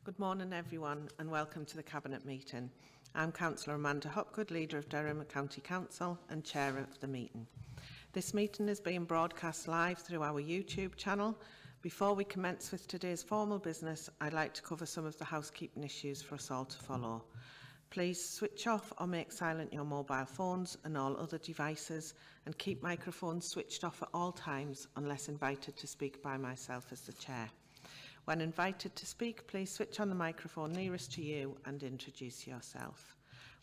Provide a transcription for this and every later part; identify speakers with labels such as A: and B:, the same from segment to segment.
A: Good morning everyone and welcome to the Cabinet meeting. I'm Councillor Amanda Hopgood, Leader of Durham County Council and Chair of the meeting. This meeting is being broadcast live through our YouTube channel. Before we commence with today's formal business, I'd like to cover some of the housekeeping issues for us all to follow. Please switch off or make silent your mobile phones and all other devices, and keep microphones switched off at all times unless invited to speak by myself as the Chair. When invited to speak, please switch on the microphone nearest to you and introduce yourself.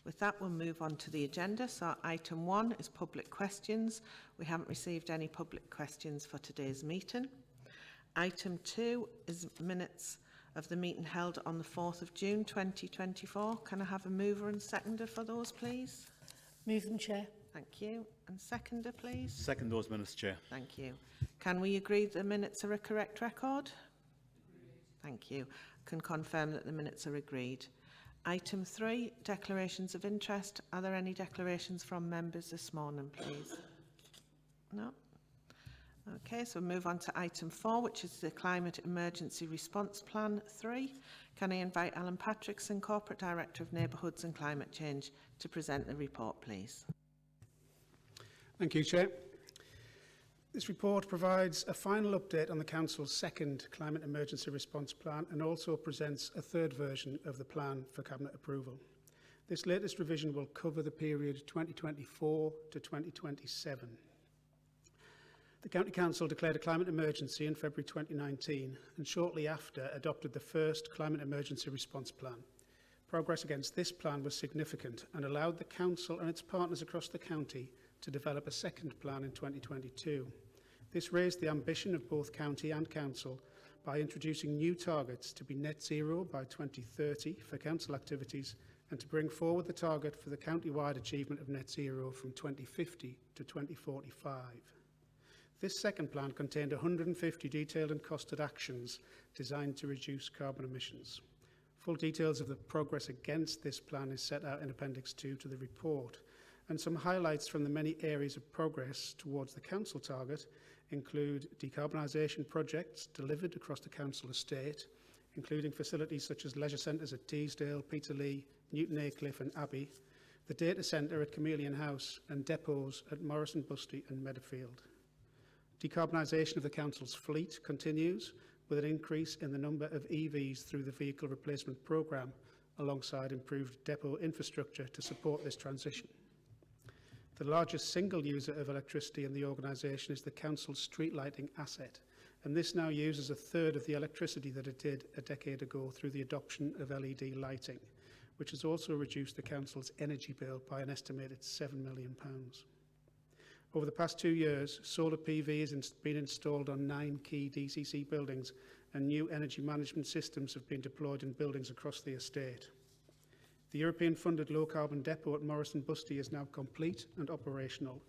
A: With that, we'll move on to the agenda. So item 1 is public questions. We haven't received any public questions for today's meeting. Item 2 is minutes of the meeting held on the 4th of June 2024. Can I have a mover and seconder for those, please?
B: Move them, Chair.
A: Thank you. And seconder, please?
C: Second those minutes, Chair.
A: Thank you. Can we agree the minutes are a correct record? Thank you. I can confirm that the minutes are agreed. Item 3, declarations of interest. Are there any declarations from members this morning, please? No? Okay, so we'll move on to item 4, which is the Climate Emergency Response Plan 3. Can I invite Alan Patrickson, Corporate Director of Neighbourhoods and Climate Change, to present the report, please?
D: Thank you, Chair. This report provides a final update on the Council's second Climate Emergency Response Plan and also presents a third version of the plan for Cabinet approval. This latest revision will cover the period 2024 to 2027. The County Council declared a climate emergency in February 2019 and shortly after adopted the first Climate Emergency Response Plan. Progress against this plan was significant and allowed the Council and its partners across the county to develop a second plan in 2022. This raised the ambition of both County and Council by introducing new targets to be net zero by 2030 for Council activities and to bring forward the target for the county-wide achievement of net zero from 2050 to 2045. This second plan contained 150 detailed and costed actions designed to reduce carbon emissions. Full details of the progress against this plan is set out in Appendix 2 to the report, and some highlights from the many areas of progress towards the Council target include decarbonisation projects delivered across the Council estate, including facilities such as leisure centres at Teesdale, Peterlee, Newton Aycliffe and Abbey, the data centre at Chameleon House and depots at Morrison Busty and Meadowfield. Decarbonisation of the Council's fleet continues, with an increase in the number of EVs through the Vehicle Replacement Programme, alongside improved depot infrastructure to support this transition. The largest single user of electricity in the organisation is the Council's street lighting asset, and this now uses a third of the electricity that it did a decade ago through the adoption of LED lighting, which has also reduced the Council's energy bill by an estimated £7 million. Over the past 2 years, solar PV has been installed on 9 key DCC buildings and new energy management systems have been deployed in buildings across the estate. The European-funded low-carbon depot at Morrison Busty is now complete and operational,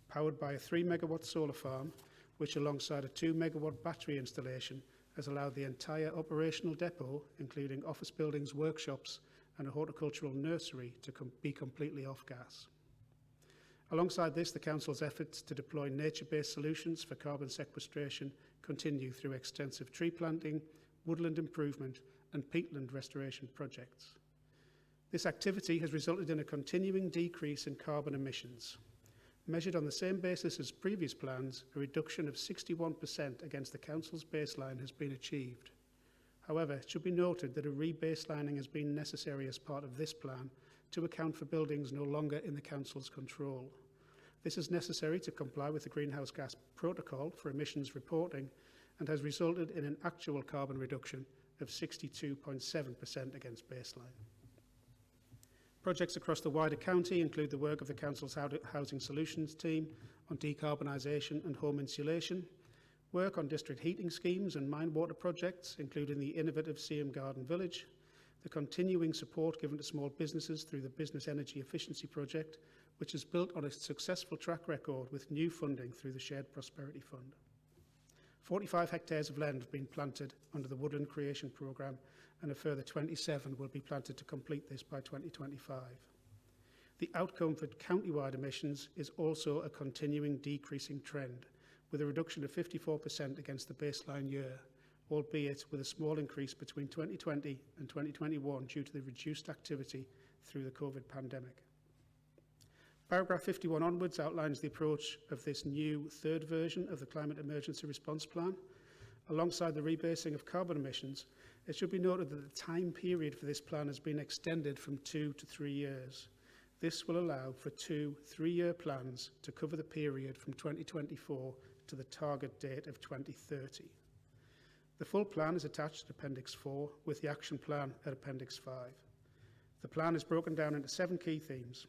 D: powered by a 3-megawatt solar farm, which alongside a 2-megawatt battery installation has allowed the entire operational depot, including office buildings, workshops and a horticultural nursery, to be completely off gas. Alongside this, the Council's efforts to deploy nature-based solutions for carbon sequestration continue through extensive tree planting, woodland improvement and peatland restoration projects. This activity has resulted in a continuing decrease in carbon emissions. Measured on the same basis as previous plans, a reduction of 61% against the Council's baseline has been achieved. However, it should be noted that a rebaselining has been necessary as part of this plan to account for buildings no longer in the Council's control. This is necessary to comply with the Greenhouse Gas Protocol for emissions reporting and has resulted in an actual carbon reduction of 62.7% against baseline. Projects across the wider county include the work of the Council's Housing Solutions team on decarbonisation and home insulation, work on district heating schemes and mine water projects, including the innovative Seaham Garden Village, the continuing support given to small businesses through the Business Energy Efficiency Project, which is built on a successful track record with new funding through the Shared Prosperity Fund. 45 hectares of land have been planted under the Woodland Creation Programme and a further 27 will be planted to complete this by 2025. The outcome for county-wide emissions is also a continuing decreasing trend, with a reduction of 54% against the baseline year, albeit with a small increase between 2020 and 2021 due to the reduced activity through the COVID pandemic. Paragraph 51 onwards outlines the approach of this new third version of the Climate Emergency Response Plan. Alongside the rebasing of carbon emissions, it should be noted that the time period for this plan has been extended from 2 to 3 years. This will allow for 2 3-year plans to cover the period from 2024 to the target date of 2030. The full plan is attached at Appendix 4, with the action plan at Appendix 5. The plan is broken down into 7 key themes,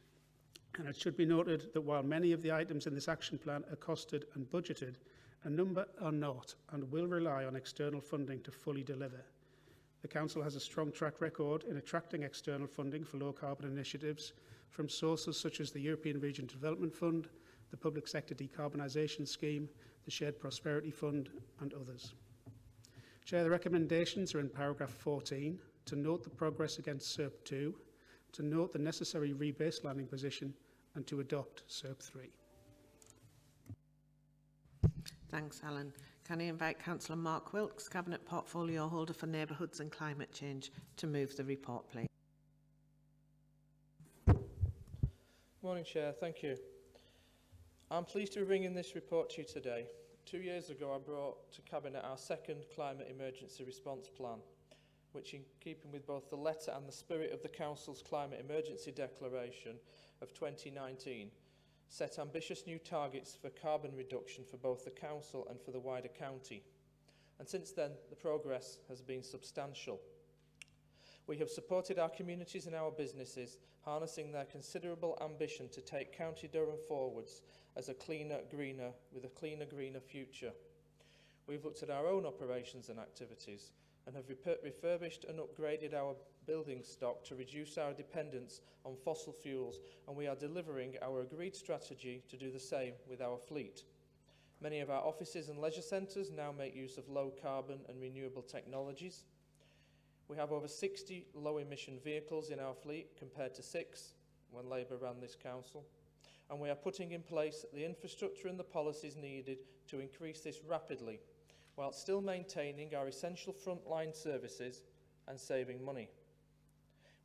D: and it should be noted that while many of the items in this action plan are costed and budgeted, a number are not and will rely on external funding to fully deliver. The Council has a strong track record in attracting external funding for low-carbon initiatives from sources such as the European Region Development Fund, the Public Sector Decarbonisation Scheme, the Shared Prosperity Fund and others. Chair, the recommendations are in paragraph 14 to note the progress against SERP 2, to note the necessary rebaselining position and to adopt SERP 3.
A: Thanks, Alan. Can I invite Councillor Mark Wilkes, Cabinet Portfolio Holder for Neighbourhoods and Climate Change, to move the report, please?
B: Morning, Chair. Thank you. I'm pleased to be bringing this report to you today. 2 years ago, I brought to Cabinet our second Climate Emergency Response Plan, which, in keeping with both the letter and the spirit of the Council's Climate Emergency Declaration of 2019, set ambitious new targets for carbon reduction for both the Council and for the wider county. And since then, the progress has been substantial. We have supported our communities and our businesses, harnessing their considerable ambition to take County Durham forwards as a cleaner, greener, with a cleaner, greener future. We've looked at our own operations and activities and have refurbished and upgraded our building stock to reduce our dependence on fossil fuels, and we are delivering our agreed strategy to do the same with our fleet. Many of our offices and leisure centres now make use of low carbon and renewable technologies. We have over 60 low-emission vehicles in our fleet compared to 6 when Labour ran this council, and we are putting in place the infrastructure and the policies needed to increase this rapidly, while still maintaining our essential frontline services and saving money.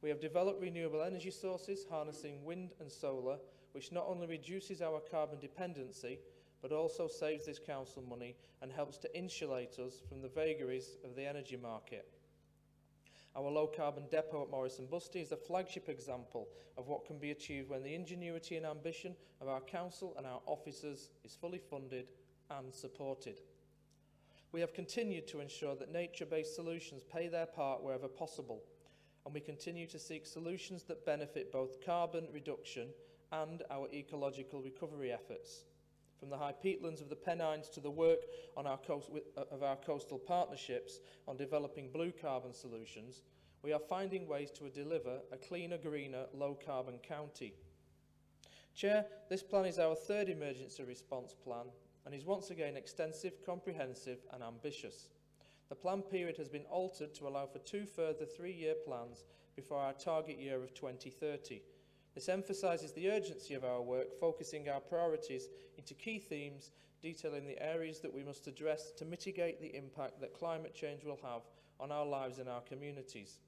B: We have developed renewable energy sources, harnessing wind and solar, which not only reduces our carbon dependency, but also saves this council money and helps to insulate us from the vagaries of the energy market. Our low-carbon depot at Morris and Busty is a flagship example of what can be achieved when the ingenuity and ambition of our council and our officers is fully funded and supported. We have continued to ensure that nature-based solutions play their part wherever possible, and we continue to seek solutions that benefit both carbon reduction and our ecological recovery efforts. From the high peatlands of the Pennines to the work on our coastal partnerships on developing blue carbon solutions, we are finding ways to deliver a cleaner, greener, low-carbon county. Chair, this plan is our third emergency response plan and is once again extensive, comprehensive and ambitious. The plan period has been altered to allow for 2 further 3-year plans before our target year of 2030. This emphasises the urgency of our work, focusing our priorities into key themes, detailing the areas that we must address to mitigate the impact that climate change will have on our lives and our communities.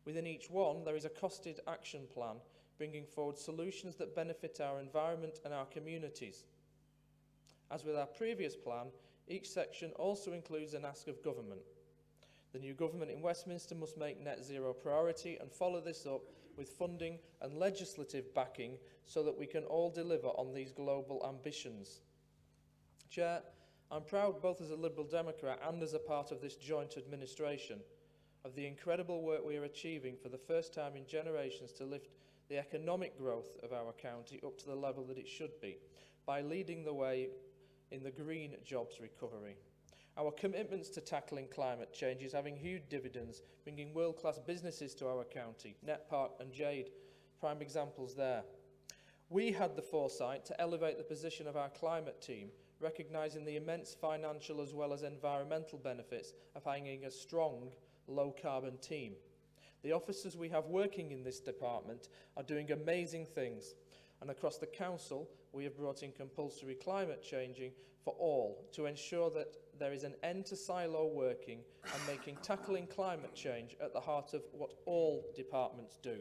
B: Within each one, there is a costed action plan, bringing forward solutions that benefit our environment and our communities. As with our previous plan, each section also includes an ask of government. The new government in Westminster must make net zero a priority and follow this up with funding and legislative backing so that we can all deliver on these global ambitions. Chair, I'm proud, both as a Liberal Democrat and as a part of this joint administration, of the incredible work we are achieving for the first time in generations to lift the economic growth of our county up to the level that it should be, by leading the way in the green jobs recovery. Our commitments to tackling climate change is having huge dividends, bringing world-class businesses to our county. Netpark and Jade, prime examples there. We had the foresight to elevate the position of our climate team, recognising the immense financial as well as environmental benefits of having a strong, low-carbon team. The officers we have working in this department are doing amazing things, and across the council we have brought in compulsory climate changing for all to ensure that there is an end to silo working and making tackling climate change at the heart of what all departments do.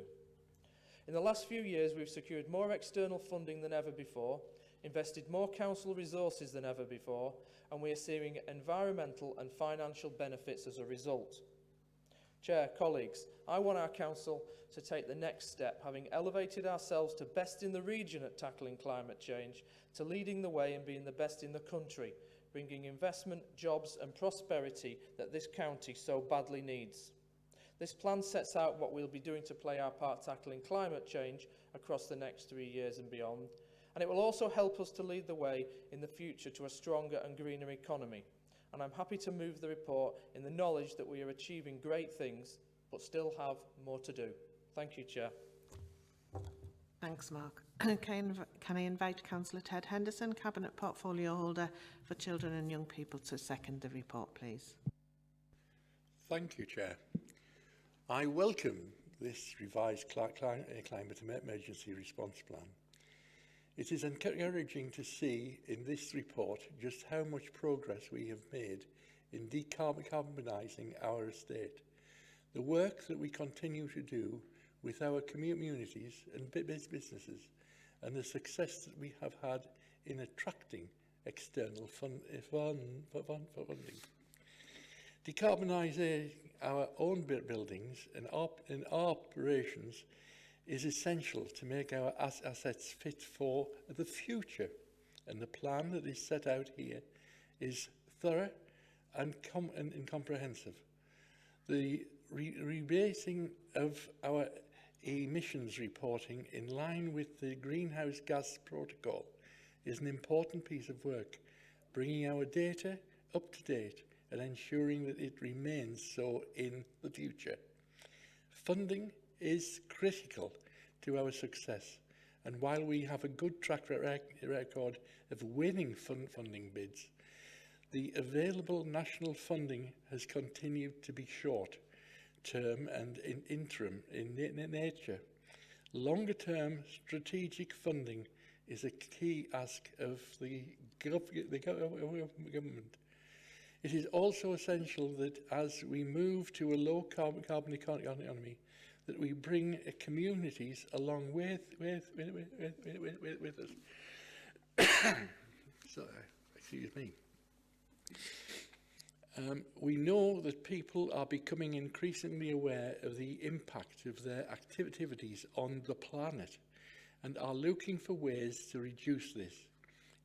B: In the last few years, we've secured more external funding than ever before, invested more council resources than ever before, and we are seeing environmental and financial benefits as a result. Chair, colleagues, I want our council to take the next step, having elevated ourselves to best in the region at tackling climate change, to leading the way and being the best in the country, bringing investment, jobs and prosperity that this county so badly needs. This plan sets out what we'll be doing to play our part tackling climate change across the next 3 years and beyond, and it will also help us to lead the way in the future to a stronger and greener economy. And I'm happy to move the report in the knowledge that we are achieving great things, but still have more to do. Thank you, Chair.
A: Thanks, Mark. Can I invite Councillor Ted Henderson, Cabinet Portfolio Holder for Children and Young People, to second the report, please?
C: Thank you, Chair. I welcome this revised climate emergency response plan. It is encouraging to see in this report just how much progress we have made in decarbonising our estate. The work that we continue to do with our communities and businesses, and the success that we have had in attracting external funding. Decarbonising our own buildings and operations is essential to make our assets fit for the future, and the plan that is set out here is thorough and comprehensive. The rebasing of our emissions reporting in line with the Greenhouse Gas Protocol is an important piece of work, bringing our data up to date and ensuring that it remains so in the future. Funding is critical to our success, and while we have a good track record of winning funding bids, the available national funding has continued to be short term and interim in nature. Longer term strategic funding is a key ask of the government. It is also essential that as we move to a low carbon economy, that we bring communities along with us. So, excuse me. We know that people are becoming increasingly aware of the impact of their activities on the planet and are looking for ways to reduce this.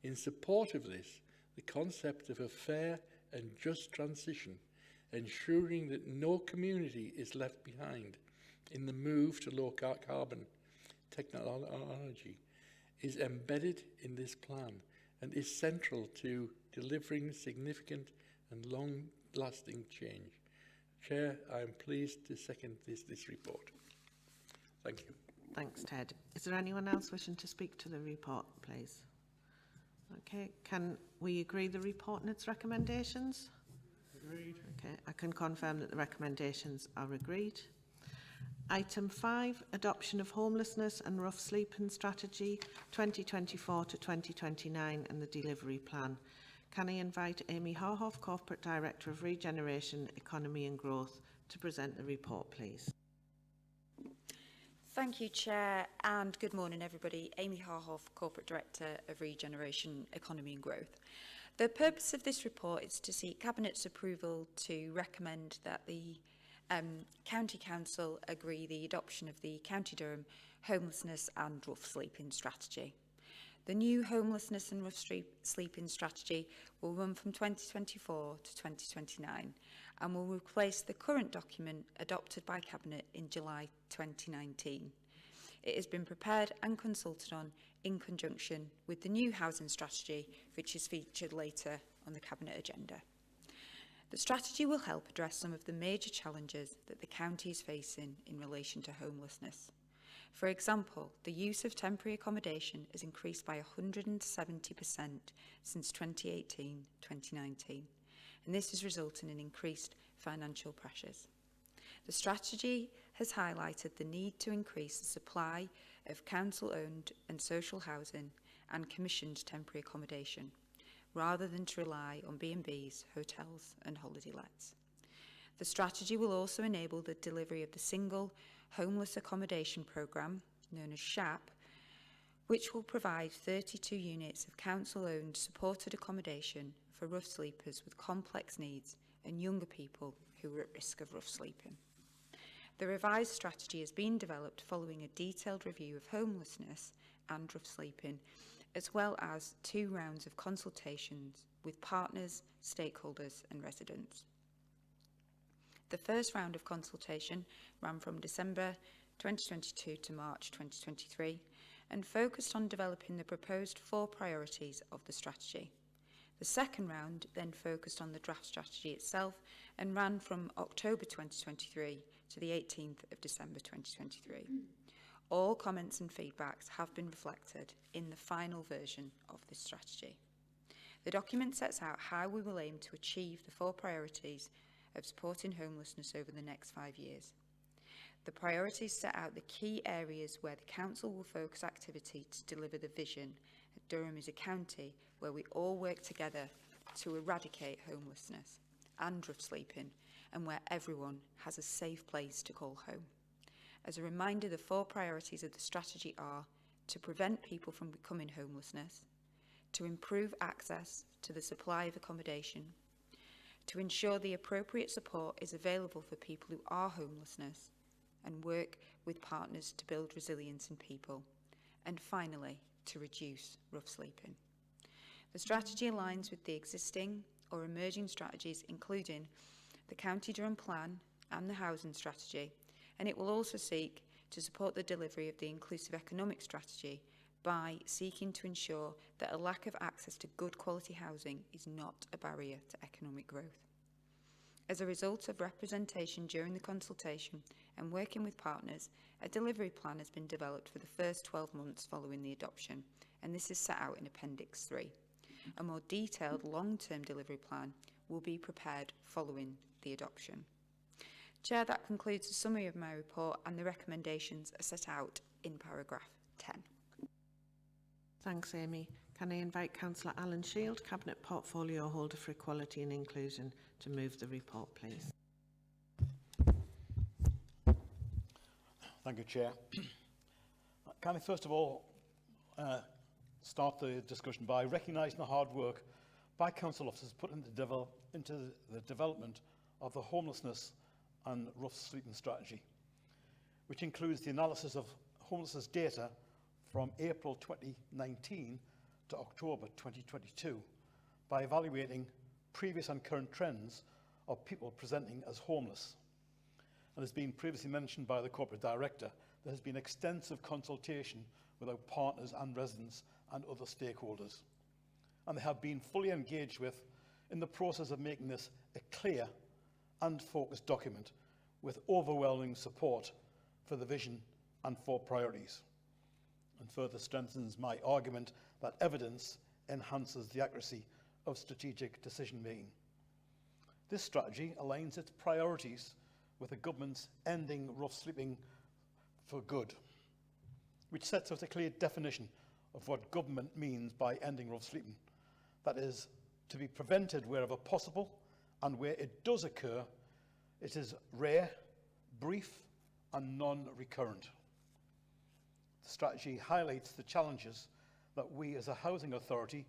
C: In support of this, the concept of a fair and just transition, ensuring that no community is left behind in the move to low carbon technology, is embedded in this plan and is central to delivering significant and long-lasting change. Chair, I am pleased to second this report. Thank you.
A: Thanks, Ted. Is there anyone else wishing to speak to the report, please? Okay, can we agree the report and its recommendations?
B: Agreed.
A: Okay, I can confirm that the recommendations are agreed. Item 5, Adoption of Homelessness and Rough Sleeping Strategy 2024 to 2029 and the Delivery Plan. Can I invite Amy Harhoff, Corporate Director of Regeneration, Economy and Growth, to present the report, please?
E: Thank you, Chair, and good morning, everybody. Amy Harhoff, Corporate Director of Regeneration, Economy and Growth. The purpose of this report is to seek Cabinet's approval to recommend that the County Council agree the adoption of the County Durham Homelessness and Rough Sleeping Strategy. The new Homelessness and Rough Sleeping Strategy will run from 2024 to 2029 and will replace the current document adopted by Cabinet in July 2019. It has been prepared and consulted on in conjunction with the new housing strategy, which is featured later on the Cabinet agenda. The strategy will help address some of the major challenges that the county is facing in relation to homelessness. For example, the use of temporary accommodation has increased by 170% since 2018-2019, and this is resulting in increased financial pressures. The strategy has highlighted the need to increase the supply of council-owned and social housing and commissioned temporary accommodation, rather than to rely on B&Bs, hotels and holiday lets. The strategy will also enable the delivery of the Single Homeless Accommodation Programme, known as SHAP, which will provide 32 units of council-owned supported accommodation for rough sleepers with complex needs and younger people who are at risk of rough sleeping. The revised strategy has been developed following a detailed review of homelessness and rough sleeping, as well as 2 rounds of consultations with partners, stakeholders and residents. The first round of consultation ran from December 2022 to March 2023 and focused on developing the proposed 4 priorities of the strategy. The second round then focused on the draft strategy itself and ran from October 2023 to the 18th of December 2023. All comments and feedbacks have been reflected in the final version of this strategy. The document sets out how we will aim to achieve the 4 priorities of supporting homelessness over the next 5 years. The priorities set out the key areas where the Council will focus activity to deliver the vision that Durham is a county where we all work together to eradicate homelessness and rough sleeping, and where everyone has a safe place to call home. As a reminder, the 4 priorities of the strategy are to prevent people from becoming homelessness, to improve access to the supply of accommodation, to ensure the appropriate support is available for people who are homelessness, and work with partners to build resilience in people, and finally, to reduce rough sleeping. The strategy aligns with the existing or emerging strategies, including the County Durham Plan and the Housing Strategy, and it will also seek to support the delivery of the Inclusive Economic Strategy by seeking to ensure that a lack of access to good quality housing is not a barrier to economic growth. As a result of representation during the consultation and working with partners, a delivery plan has been developed for the first 12 months following the adoption, and this is set out in Appendix 3. A more detailed long-term delivery plan will be prepared following the adoption. Chair, that concludes the summary of my report, and the recommendations are set out in paragraph 10.
A: Thanks, Amy. Can I invite Councillor Alan Shield, Cabinet Portfolio Holder for Equality and Inclusion, to move the report, please?
F: Thank you, Chair. Can I first of all start the discussion by recognising the hard work by council officers put into the development of the homelessness and rough sleeping strategy, which includes the analysis of homelessness data from April 2019 to October 2022 by evaluating previous and current trends of people presenting as homeless. And as been previously mentioned by the Corporate Director, there has been extensive consultation with our partners and residents and other stakeholders. And they have been fully engaged with in the process of making this a clear and focused document with overwhelming support for the vision and 4 priorities, and further strengthens my argument that evidence enhances the accuracy of strategic decision making. This strategy aligns its priorities with the government's Ending Rough Sleeping for Good, which sets out a clear definition of what government means by ending rough sleeping. That is, to be prevented wherever possible, and where it does occur, it is rare, brief and non-recurrent. The strategy highlights the challenges that we as a housing authority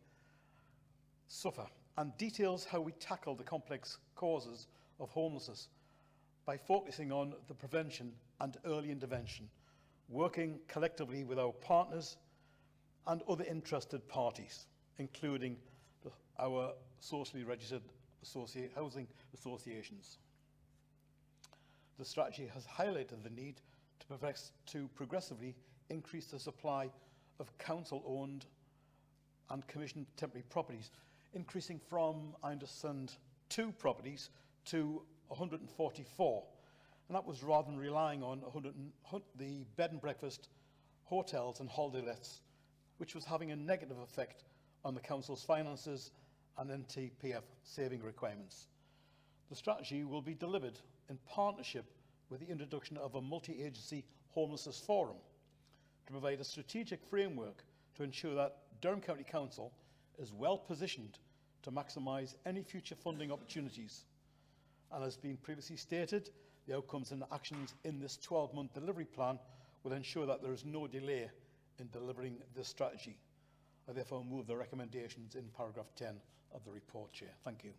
F: suffer and details how we tackle the complex causes of homelessness by focusing on the prevention and early intervention, working collectively with our partners and other interested parties, including our socially registered housing associations. The strategy has highlighted the need to progressively increase the supply of council-owned and commissioned temporary properties, increasing from, I understand, 2 properties to 144. And that was rather than relying on the bed and breakfast, hotels and holiday lets, which was having a negative effect on the council's finances and NTPF saving requirements. The strategy will be delivered in partnership with the introduction of a multi-agency homelessness forum to provide a strategic framework to ensure that Durham County Council is well positioned to maximise any future funding opportunities. And as been previously stated, the outcomes and actions in this 12-month delivery plan will ensure that there is no delay in delivering this strategy. I therefore move the recommendations in paragraph 10 of the report, Chair. Thank you.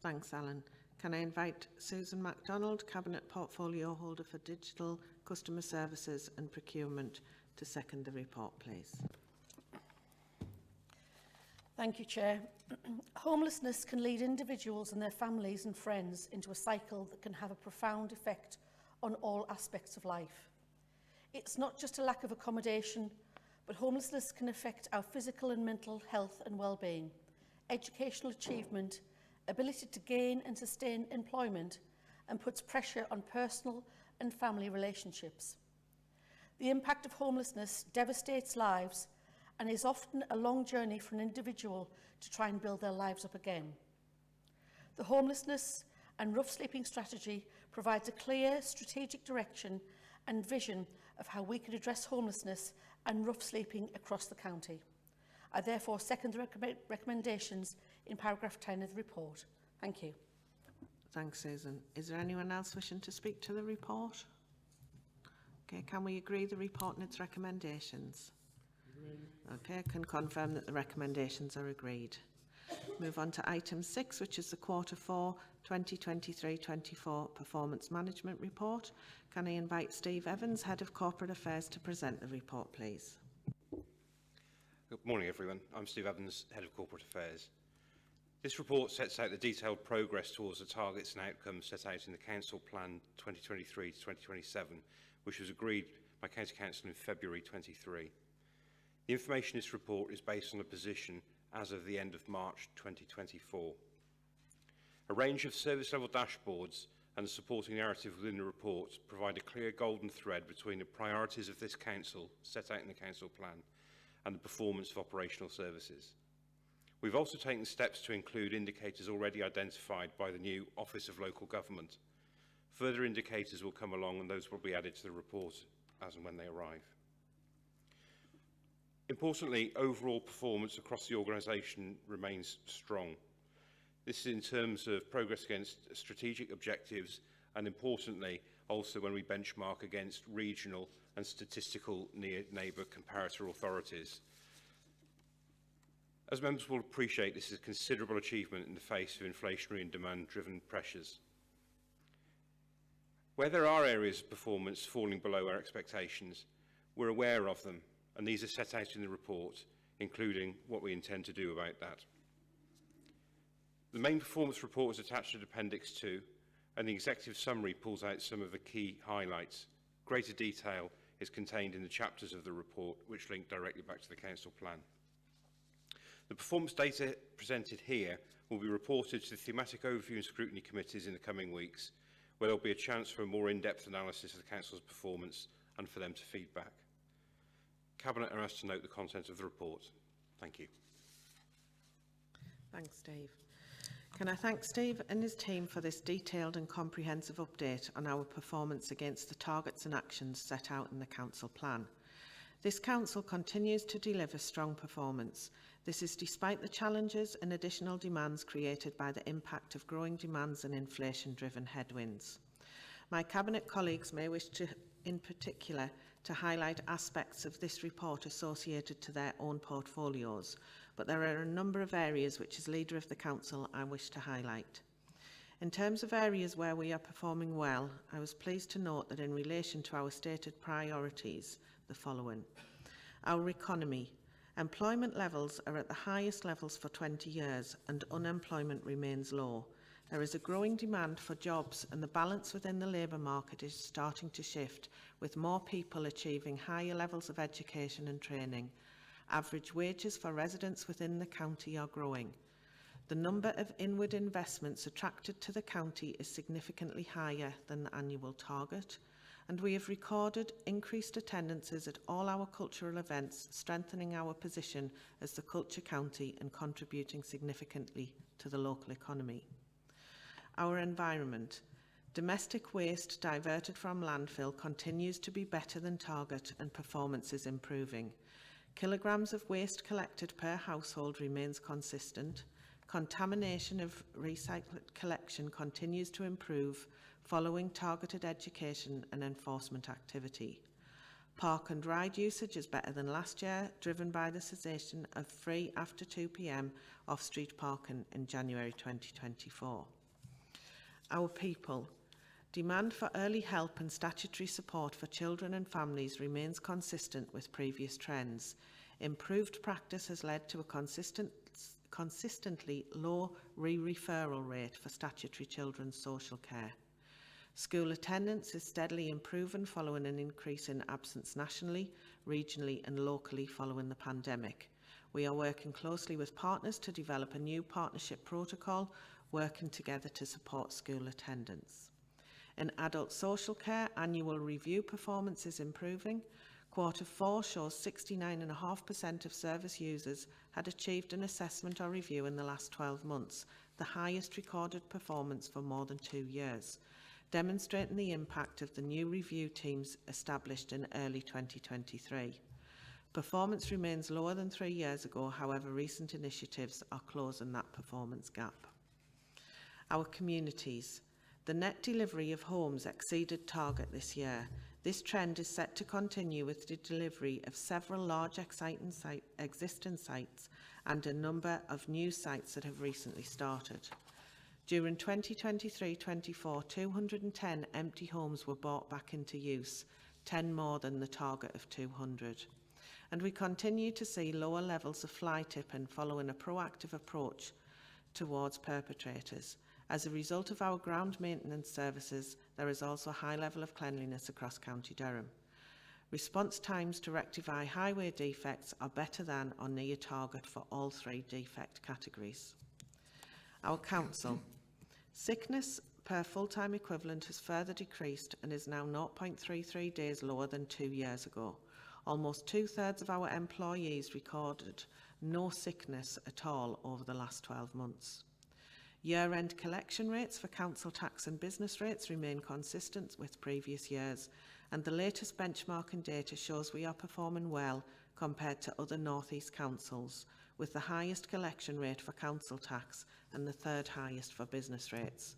A: Thanks, Alan. Can I invite Susan MacDonald, Cabinet Portfolio Holder for Digital, Customer Services and Procurement, to second the report, please?
G: Thank you, Chair. Homelessness can lead individuals and their families and friends into a cycle that can have a profound effect on all aspects of life. It's not just a lack of accommodation, but homelessness can affect our physical and mental health and well-being, educational achievement, ability to gain and sustain employment, and puts pressure on personal and family relationships. The impact of homelessness devastates lives and is often a long journey for an individual to try and build their lives up again. The homelessness and rough sleeping strategy provides a clear strategic direction and vision of how we can address homelessness and rough sleeping across the county. I therefore second the recommendations in paragraph 10 of the report. Thank you.
A: Thanks, Susan. Is there anyone else wishing to speak to the report? Okay, can we agree the report and its recommendations? Okay, I can confirm that the recommendations are agreed. Move on to item 6, which is the Q4 2023-24 Performance Management Report. Can I invite Steve Evans, Head of Corporate Affairs, to present the report, please?
H: Good morning, everyone. I'm Steve Evans, Head of Corporate Affairs. This report sets out the detailed progress towards the targets and outcomes set out in the Council Plan 2023 to 2027, which was agreed by County Council in February 23. The information in this report is based on a position as of the end of March 2024. A range of service level dashboards and the supporting narrative within the report provide a clear golden thread between the priorities of this Council set out in the Council Plan and the performance of operational services. We've also taken steps to include indicators already identified by the new Office of Local Government. Further indicators will come along and those will be added to the report as and when they arrive. Importantly, overall performance across the organisation remains strong. This is in terms of progress against strategic objectives and, importantly, also when we benchmark against regional and statistical neighbour comparator authorities. As members will appreciate, this is a considerable achievement in the face of inflationary and demand-driven pressures. Where there are areas of performance falling below our expectations, we're aware of them, and these are set out in the report, including what we intend to do about that. The main performance report is attached to Appendix 2, and the executive summary pulls out some of the key highlights. Greater detail is contained in the chapters of the report, which link directly back to the Council Plan. The performance data presented here will be reported to the Thematic Overview and Scrutiny Committees in the coming weeks, where there will be a chance for a more in-depth analysis of the Council's performance and for them to feed back. Cabinet are asked to note the content of the report. Thank you.
A: Thanks, Steve. Can I thank Steve and his team for this detailed and comprehensive update on our performance against the targets and actions set out in the Council Plan. This Council continues to deliver strong performance. This is despite the challenges and additional demands created by the impact of growing demands and inflation-driven headwinds. My Cabinet colleagues may wish to, in particular, to highlight aspects of this report associated to their own portfolios, but there are a number of areas which, as Leader of the Council, I wish to highlight. In terms of areas where we are performing well, I was pleased to note that in relation to our stated priorities, the following. Our economy. Employment levels are at the highest levels for 20 years and unemployment remains low. There is a growing demand for jobs and the balance within the labour market is starting to shift, with more people achieving higher levels of education and training. Average wages for residents within the county are growing. The number of inward investments attracted to the county is significantly higher than the annual target, and we have recorded increased attendances at all our cultural events, strengthening our position as the culture county and contributing significantly to the local economy. Our environment. Domestic waste diverted from landfill continues to be better than target and performance is improving. Kilograms of waste collected per household remains consistent. Contamination of recycled collection continues to improve following targeted education and enforcement activity. Park and ride usage is better than last year, driven by the cessation of free after 2 p.m. off-street parking in January 2024. Our people. Demand for early help and statutory support for children and families remains consistent with previous trends. Improved practice has led to a consistently low re-referral rate for statutory children's social care. School attendance is steadily improving following an increase in absence nationally, regionally and locally following the pandemic. We are working closely with partners to develop a new partnership protocol, working together to support school attendance. In adult social care, annual review performance is improving. Q4 shows 69.5% of service users had achieved an assessment or review in the last 12 months, the highest recorded performance for more than 2 years, demonstrating the impact of the new review teams established in early 2023. Performance remains lower than 3 years ago, however, recent initiatives are closing that performance gap. Our communities. The net delivery of homes exceeded target this year. This trend is set to continue with the delivery of several large existing sites and a number of new sites that have recently started. During 2023-24, 210 empty homes were brought back into use, 10 more than the target of 200. And we continue to see lower levels of fly tipping following a proactive approach towards perpetrators. As a result of our ground maintenance services, there is also a high level of cleanliness across County Durham. Response times to rectify highway defects are better than or near target for all 3 defect categories. Our council. Sickness per full-time equivalent has further decreased and is now 0.33 days lower than 2 years ago. Almost 2/3 of our employees recorded no sickness at all over the last 12 months. Year-end collection rates for council tax and business rates remain consistent with previous years, and the latest benchmarking data shows we are performing well compared to other North East councils, with the highest collection rate for council tax and the 3rd highest for business rates.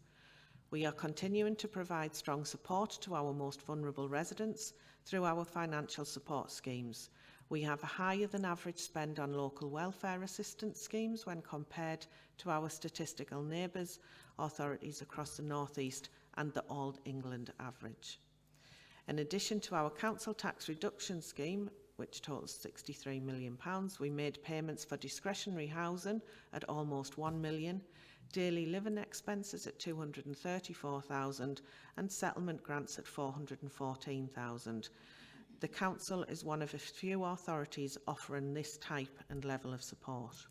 A: We are continuing to provide strong support to our most vulnerable residents through our financial support schemes. We have a higher than average spend on local welfare assistance schemes when compared to our statistical neighbours, authorities across the North East and the All England average. In addition to our council tax reduction scheme, which totals £63 million, we made payments for discretionary housing at almost £1 million, daily living expenses at £234,000 and settlement grants at £414,000. The Council is one of a few authorities offering this type and level of support.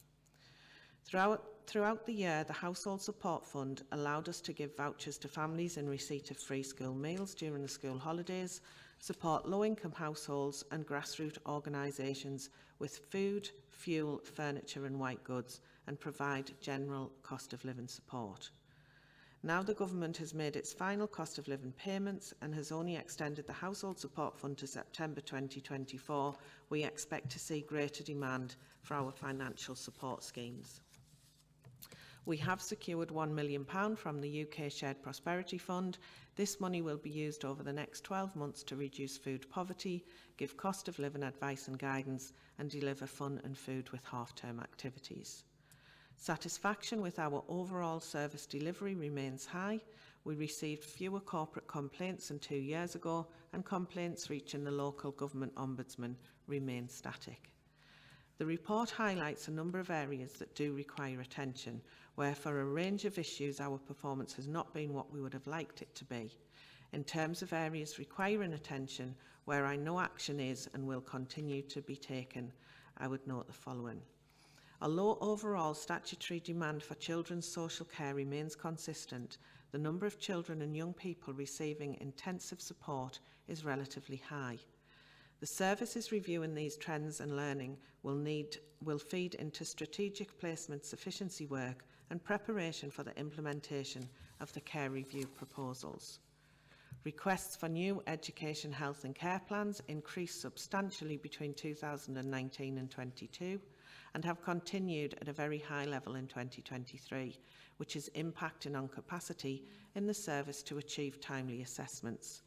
A: Throughout the year, the Household Support Fund allowed us to give vouchers to families in receipt of free school meals during the school holidays, support low-income households and grassroots organisations with food, fuel, furniture and white goods, and provide general cost of living support. Now the Government has made its final cost of living payments and has only extended the Household Support Fund to September 2024, we expect to see greater demand for our financial support schemes. We have secured £1 million from the UK Shared Prosperity Fund. This money will be used over the next 12 months to reduce food poverty, give cost of living advice and guidance, and deliver fun and food with half-term activities. Satisfaction with our overall service delivery remains high. We received fewer corporate complaints than 2 years ago, and complaints reaching the local government ombudsman remain static. The report highlights a number of areas that do require attention, where for a range of issues our performance has not been what we would have liked it to be. In terms of areas requiring attention, where I know action is and will continue to be taken, I would note the following. Although overall statutory demand for children's social care remains consistent, the number of children and young people receiving intensive support is relatively high. The services reviewing these trends and learning will feed into strategic placement sufficiency work and preparation for the implementation of the care review proposals. Requests for new education, health and care plans increased substantially between 2019 and 22, and have continued at a very high level in 2023, which is impacting on capacity in the service to achieve timely assessments.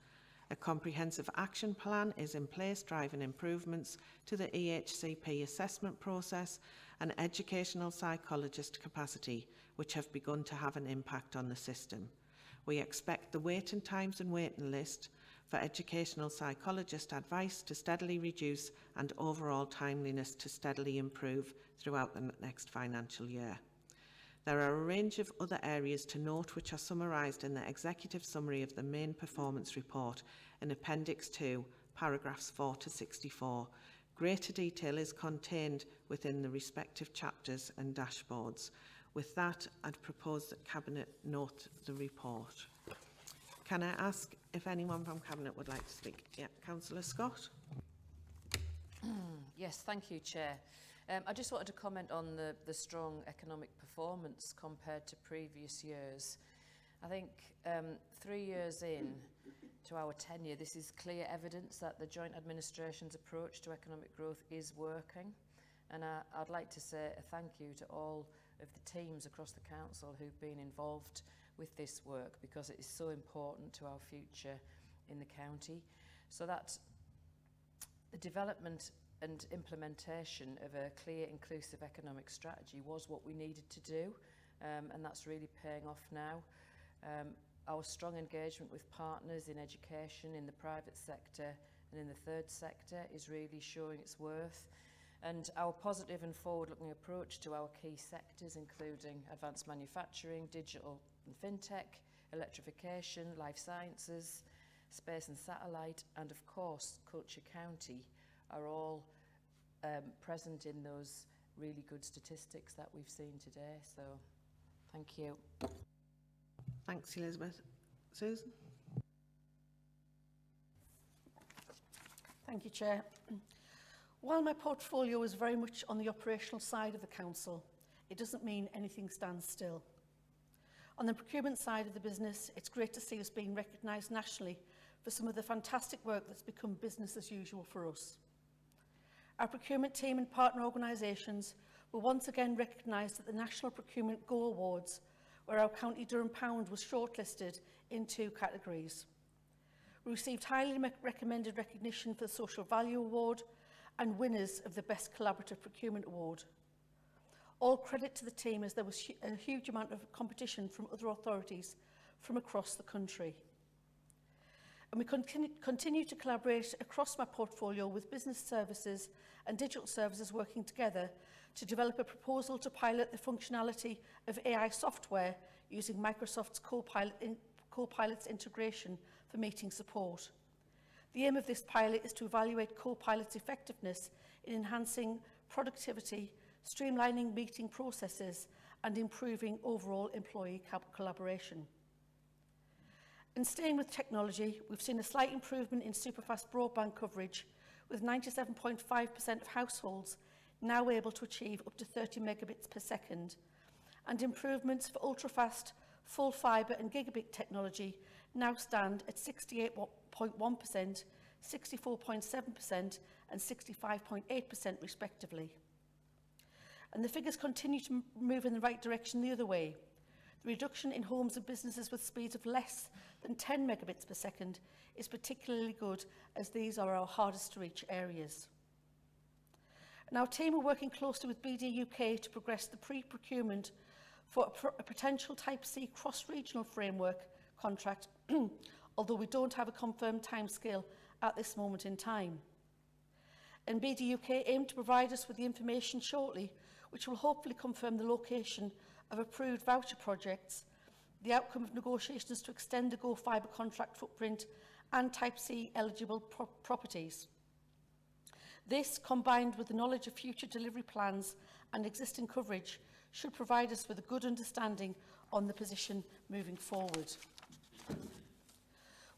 A: A comprehensive action plan is in place driving improvements to the EHCP assessment process and educational psychologist capacity, which have begun to have an impact on the system. We expect the waiting times and waiting list for educational psychologist advice to steadily reduce and overall timeliness to steadily improve throughout the next financial year. There are a range of other areas to note which are summarised in the executive summary of the main performance report in Appendix 2, paragraphs 4 to 64. Greater detail is contained within the respective chapters and dashboards. With that, I'd propose that Cabinet note the report. Can I ask if anyone from Cabinet would like to speak? Yeah, Councillor Scott.
I: Yes, thank you, Chair. I just wanted to comment on the strong economic performance compared to previous years. I think 3 years in to our tenure, this is clear evidence that the Joint Administration's approach to economic growth is working. And I'd like to say a thank you to all of the teams across the Council who've been involved with this work, because it is so important to our future in the county. So that the development and implementation of a clear, inclusive economic strategy was what we needed to do, and that's really paying off now. Our strong engagement with partners in education, in the private sector and in the third sector is really showing its worth. And our positive and forward-looking approach to our key sectors, including advanced manufacturing, digital and fintech, electrification, life sciences, space and satellite, and of course Culture County, are all present in those really good statistics that we've seen today. So thank you.
A: Thanks, Elizabeth. Susan?
G: Thank you, Chair. While my portfolio is very much on the operational side of the Council, it doesn't mean anything stands still. On the procurement side of the business, it's great to see us being recognised nationally for some of the fantastic work that's become business as usual for us. Our procurement team and partner organisations were once again recognised at the National Procurement Go Awards, where our County Durham Pound was shortlisted in 2 categories. We received highly recommended recognition for the Social Value Award and winners of the Best Collaborative Procurement Award. All credit to the team, as there was a huge amount of competition from other authorities from across the country. And we continue to collaborate across my portfolio with business services and digital services working together to develop a proposal to pilot the functionality of AI software using Microsoft's Copilot's integration for meeting support. The aim of this pilot is to evaluate Copilot's effectiveness in enhancing productivity, streamlining meeting processes, and improving overall employee collaboration. In staying with technology, we've seen a slight improvement in superfast broadband coverage, with 97.5% of households now able to achieve up to 30 megabits per second, and improvements for ultrafast, full fibre and gigabit technology now stand at 68.1%, 64.7% and 65.8% respectively. And the figures continue to move in the right direction the other way. The reduction in homes and businesses with speeds of less than 10 megabits per second is particularly good, as these are our hardest to reach areas. And our team are working closely with BD UK to progress the pre-procurement for a potential Type C cross-regional framework contract, although we don't have a confirmed timescale at this moment in time. And BD UK aim to provide us with the information shortly, which will hopefully confirm the location of approved voucher projects, the outcome of negotiations to extend the Go Fibre contract footprint, and Type C eligible properties. This, combined with the knowledge of future delivery plans and existing coverage, should provide us with a good understanding on the position moving forward.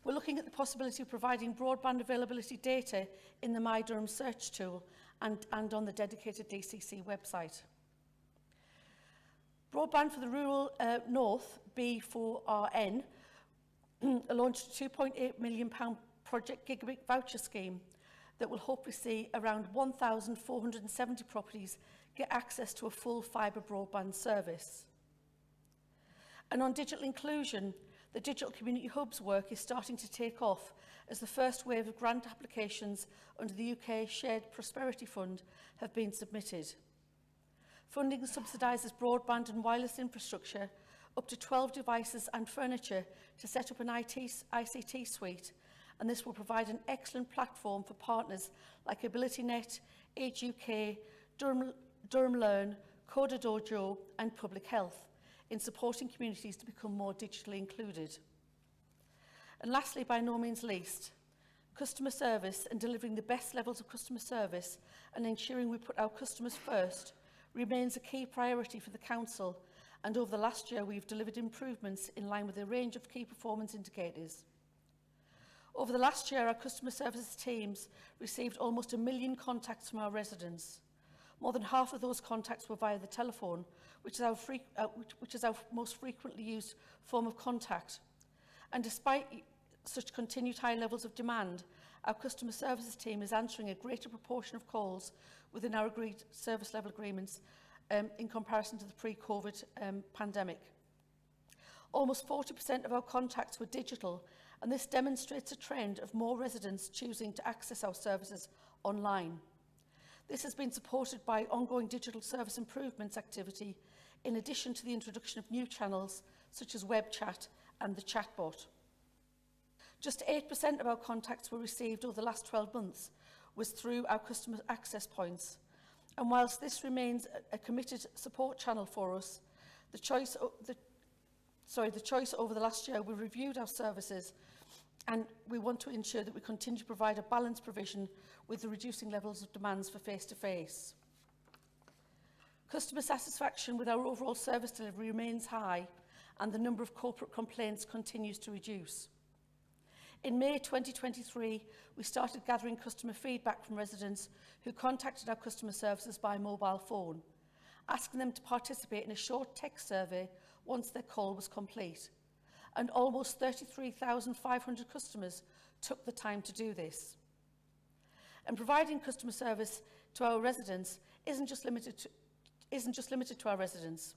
G: We're looking at the possibility of providing broadband availability data in the My Durham search tool and on the dedicated DCC website. Broadband for the Rural North, B4RN, launched a £2.8 million project gigabit voucher scheme that will hopefully see around 1,470 properties get access to a full fibre broadband service. And on digital inclusion, the Digital Community Hub's work is starting to take off as the first wave of grant applications under the UK Shared Prosperity Fund have been submitted. Funding subsidises broadband and wireless infrastructure, up to 12 devices and furniture to set up an ICT suite, and this will provide an excellent platform for partners like AbilityNet, Age UK, Durham Learn, Coda Dojo and Public Health in supporting communities to become more digitally included. And lastly, by no means least, customer service and delivering the best levels of customer service and ensuring we put our customers first remains a key priority for the Council, and over the last year we've delivered improvements in line with a range of key performance indicators. Over the last year, our customer services teams received almost 1 million contacts from our residents. More than half of those contacts were via the telephone, which is our most frequently used form of contact. And despite such continued high levels of demand, our customer services team is answering a greater proportion of calls within our agreed service level agreements in comparison to the pre-COVID pandemic. Almost 40% of our contacts were digital, and this demonstrates a trend of more residents choosing to access our services online. This has been supported by ongoing digital service improvements activity, in addition to the introduction of new channels such as web chat and the chatbot. Just 8% of our contacts were received over the last 12 months was through our customer access points. And whilst this remains a committed support channel for us, the choice over the last year, we reviewed our services, and we want to ensure that we continue to provide a balanced provision with the reducing levels of demands for face-to-face. Customer satisfaction with our overall service delivery remains high, and the number of corporate complaints continues to reduce. In May 2023, we started gathering customer feedback from residents who contacted our customer services by mobile phone, asking them to participate in a short text survey once their call was complete. And almost 33,500 customers took the time to do this. And providing customer service to our residents isn't just limited to our residents.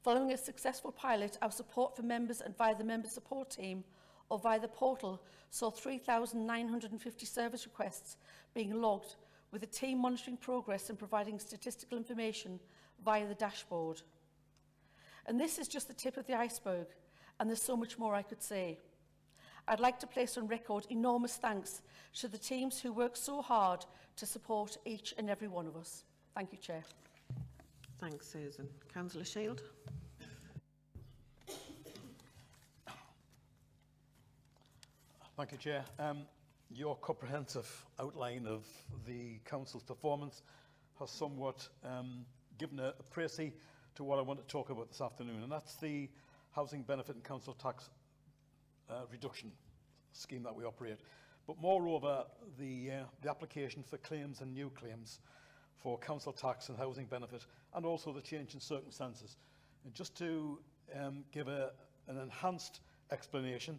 G: Following a successful pilot, our support for members and via the member support team or via the portal saw 3,950 service requests being logged, with the team monitoring progress and providing statistical information via the dashboard. And this is just the tip of the iceberg, and there's so much more I could say. I'd like to place on record enormous thanks to the teams who work so hard to support each and every one of us. Thank you, Chair.
A: Thanks, Susan. Councillor Shield.
F: Thank you, Chair. Your comprehensive outline of the Council's performance has somewhat given a précis to what I want to talk about this afternoon, and that's the housing benefit and council tax reduction scheme that we operate. But moreover, the application for claims and new claims for council tax and housing benefit, and also the change in circumstances. And just to give an enhanced explanation,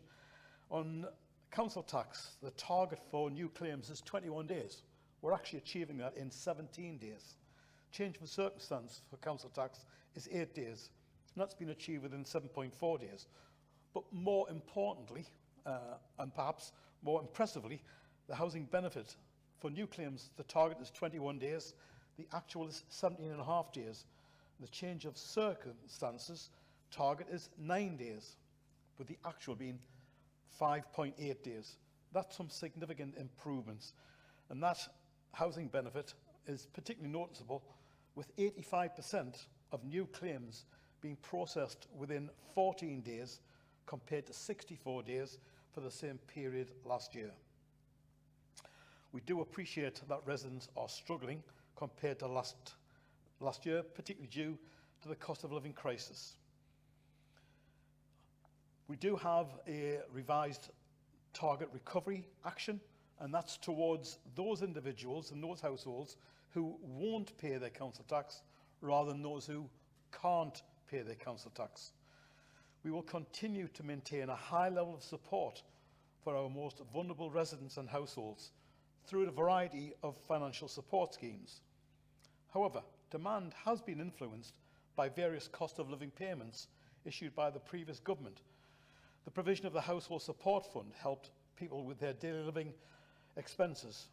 F: on council tax, the target for new claims is 21 days. We're actually achieving that in 17 days. Change in circumstance for council tax is 8 days, and that's been achieved within 7.4 days. But more importantly, and perhaps more impressively, the housing benefit for new claims, the target is 21 days, the actual is 17.5 days. The change of circumstances target is 9 days, with the actual being 5.8 days. That's some significant improvements. And that housing benefit is particularly noticeable, with 85% of new claims being processed within 14 days compared to 64 days for the same period last year. We do appreciate that residents are struggling compared to last year, particularly due to the cost of living crisis. We do have a revised target recovery action, and that's towards those individuals and those households who won't pay their council tax rather than those who can't pay their council tax. We will continue to maintain a high level of support for our most vulnerable residents and households through a variety of financial support schemes. However, demand has been influenced by various cost of living payments issued by the previous government. The provision of the Household Support Fund helped people with their daily living expenses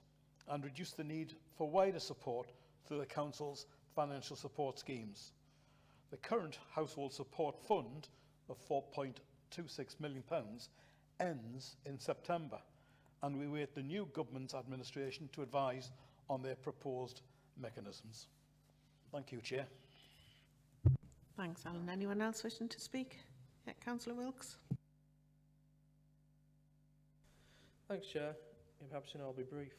F: and reduced the need for wider support through the Council's financial support schemes. The current Household Support Fund of £4.26 million ends in September, and we wait the new government's administration to advise on their proposed mechanisms. Thank you, Chair.
A: Thanks, Alan. Anyone else wishing to speak? Yeah, Councillor Wilkes.
B: Thanks, Chair. Perhaps I'll be brief.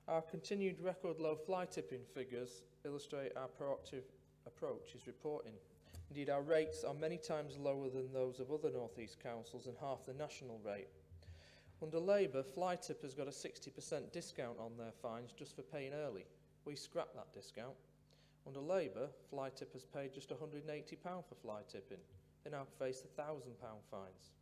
B: Our continued record low fly tipping figures illustrate our proactive approach is reporting. Indeed, our rates are many times lower than those of other North East councils and half the national rate. Under Labour, fly tippers got a 60% discount on their fines just for paying early. We scrapped that discount. Under Labour, fly tippers paid just £180 for fly tipping. They now face £1,000 fines.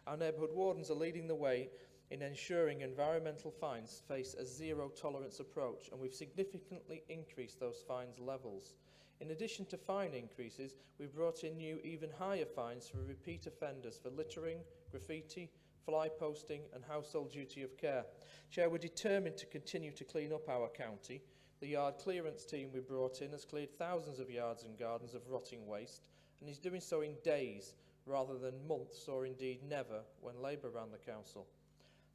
B: Our neighbourhood wardens are leading the way in ensuring environmental fines face a zero-tolerance approach, and we've significantly increased those fines levels. In addition to fine increases, we've brought in new, even higher fines for repeat offenders for littering, graffiti, fly posting and household duty of care. Chair, we're determined to continue to clean up our county. The yard clearance team we brought in has cleared thousands of yards and gardens of rotting waste, and is doing so in days rather than months or indeed never when Labour ran the council.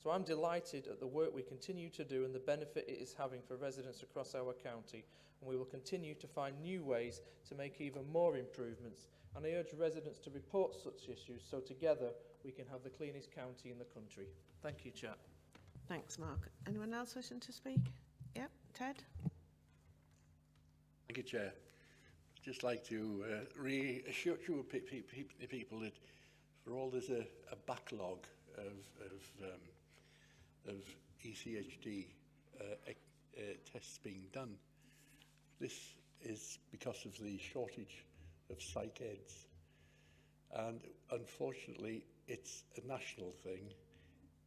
B: So I'm delighted at the work we continue to do and the benefit it is having for residents across our county, and we will continue to find new ways to make even more improvements, and I urge residents to report such issues so together we can have the cleanest county in the country. Thank you, Chair.
A: Thanks, Mark. Anyone else wishing to speak? Yep, Ted.
C: Thank you, Chair. I'd just like to reassure people that for all there's a backlog of ECHD tests being done, this is because of the shortage of psych eds, and unfortunately it's a national thing.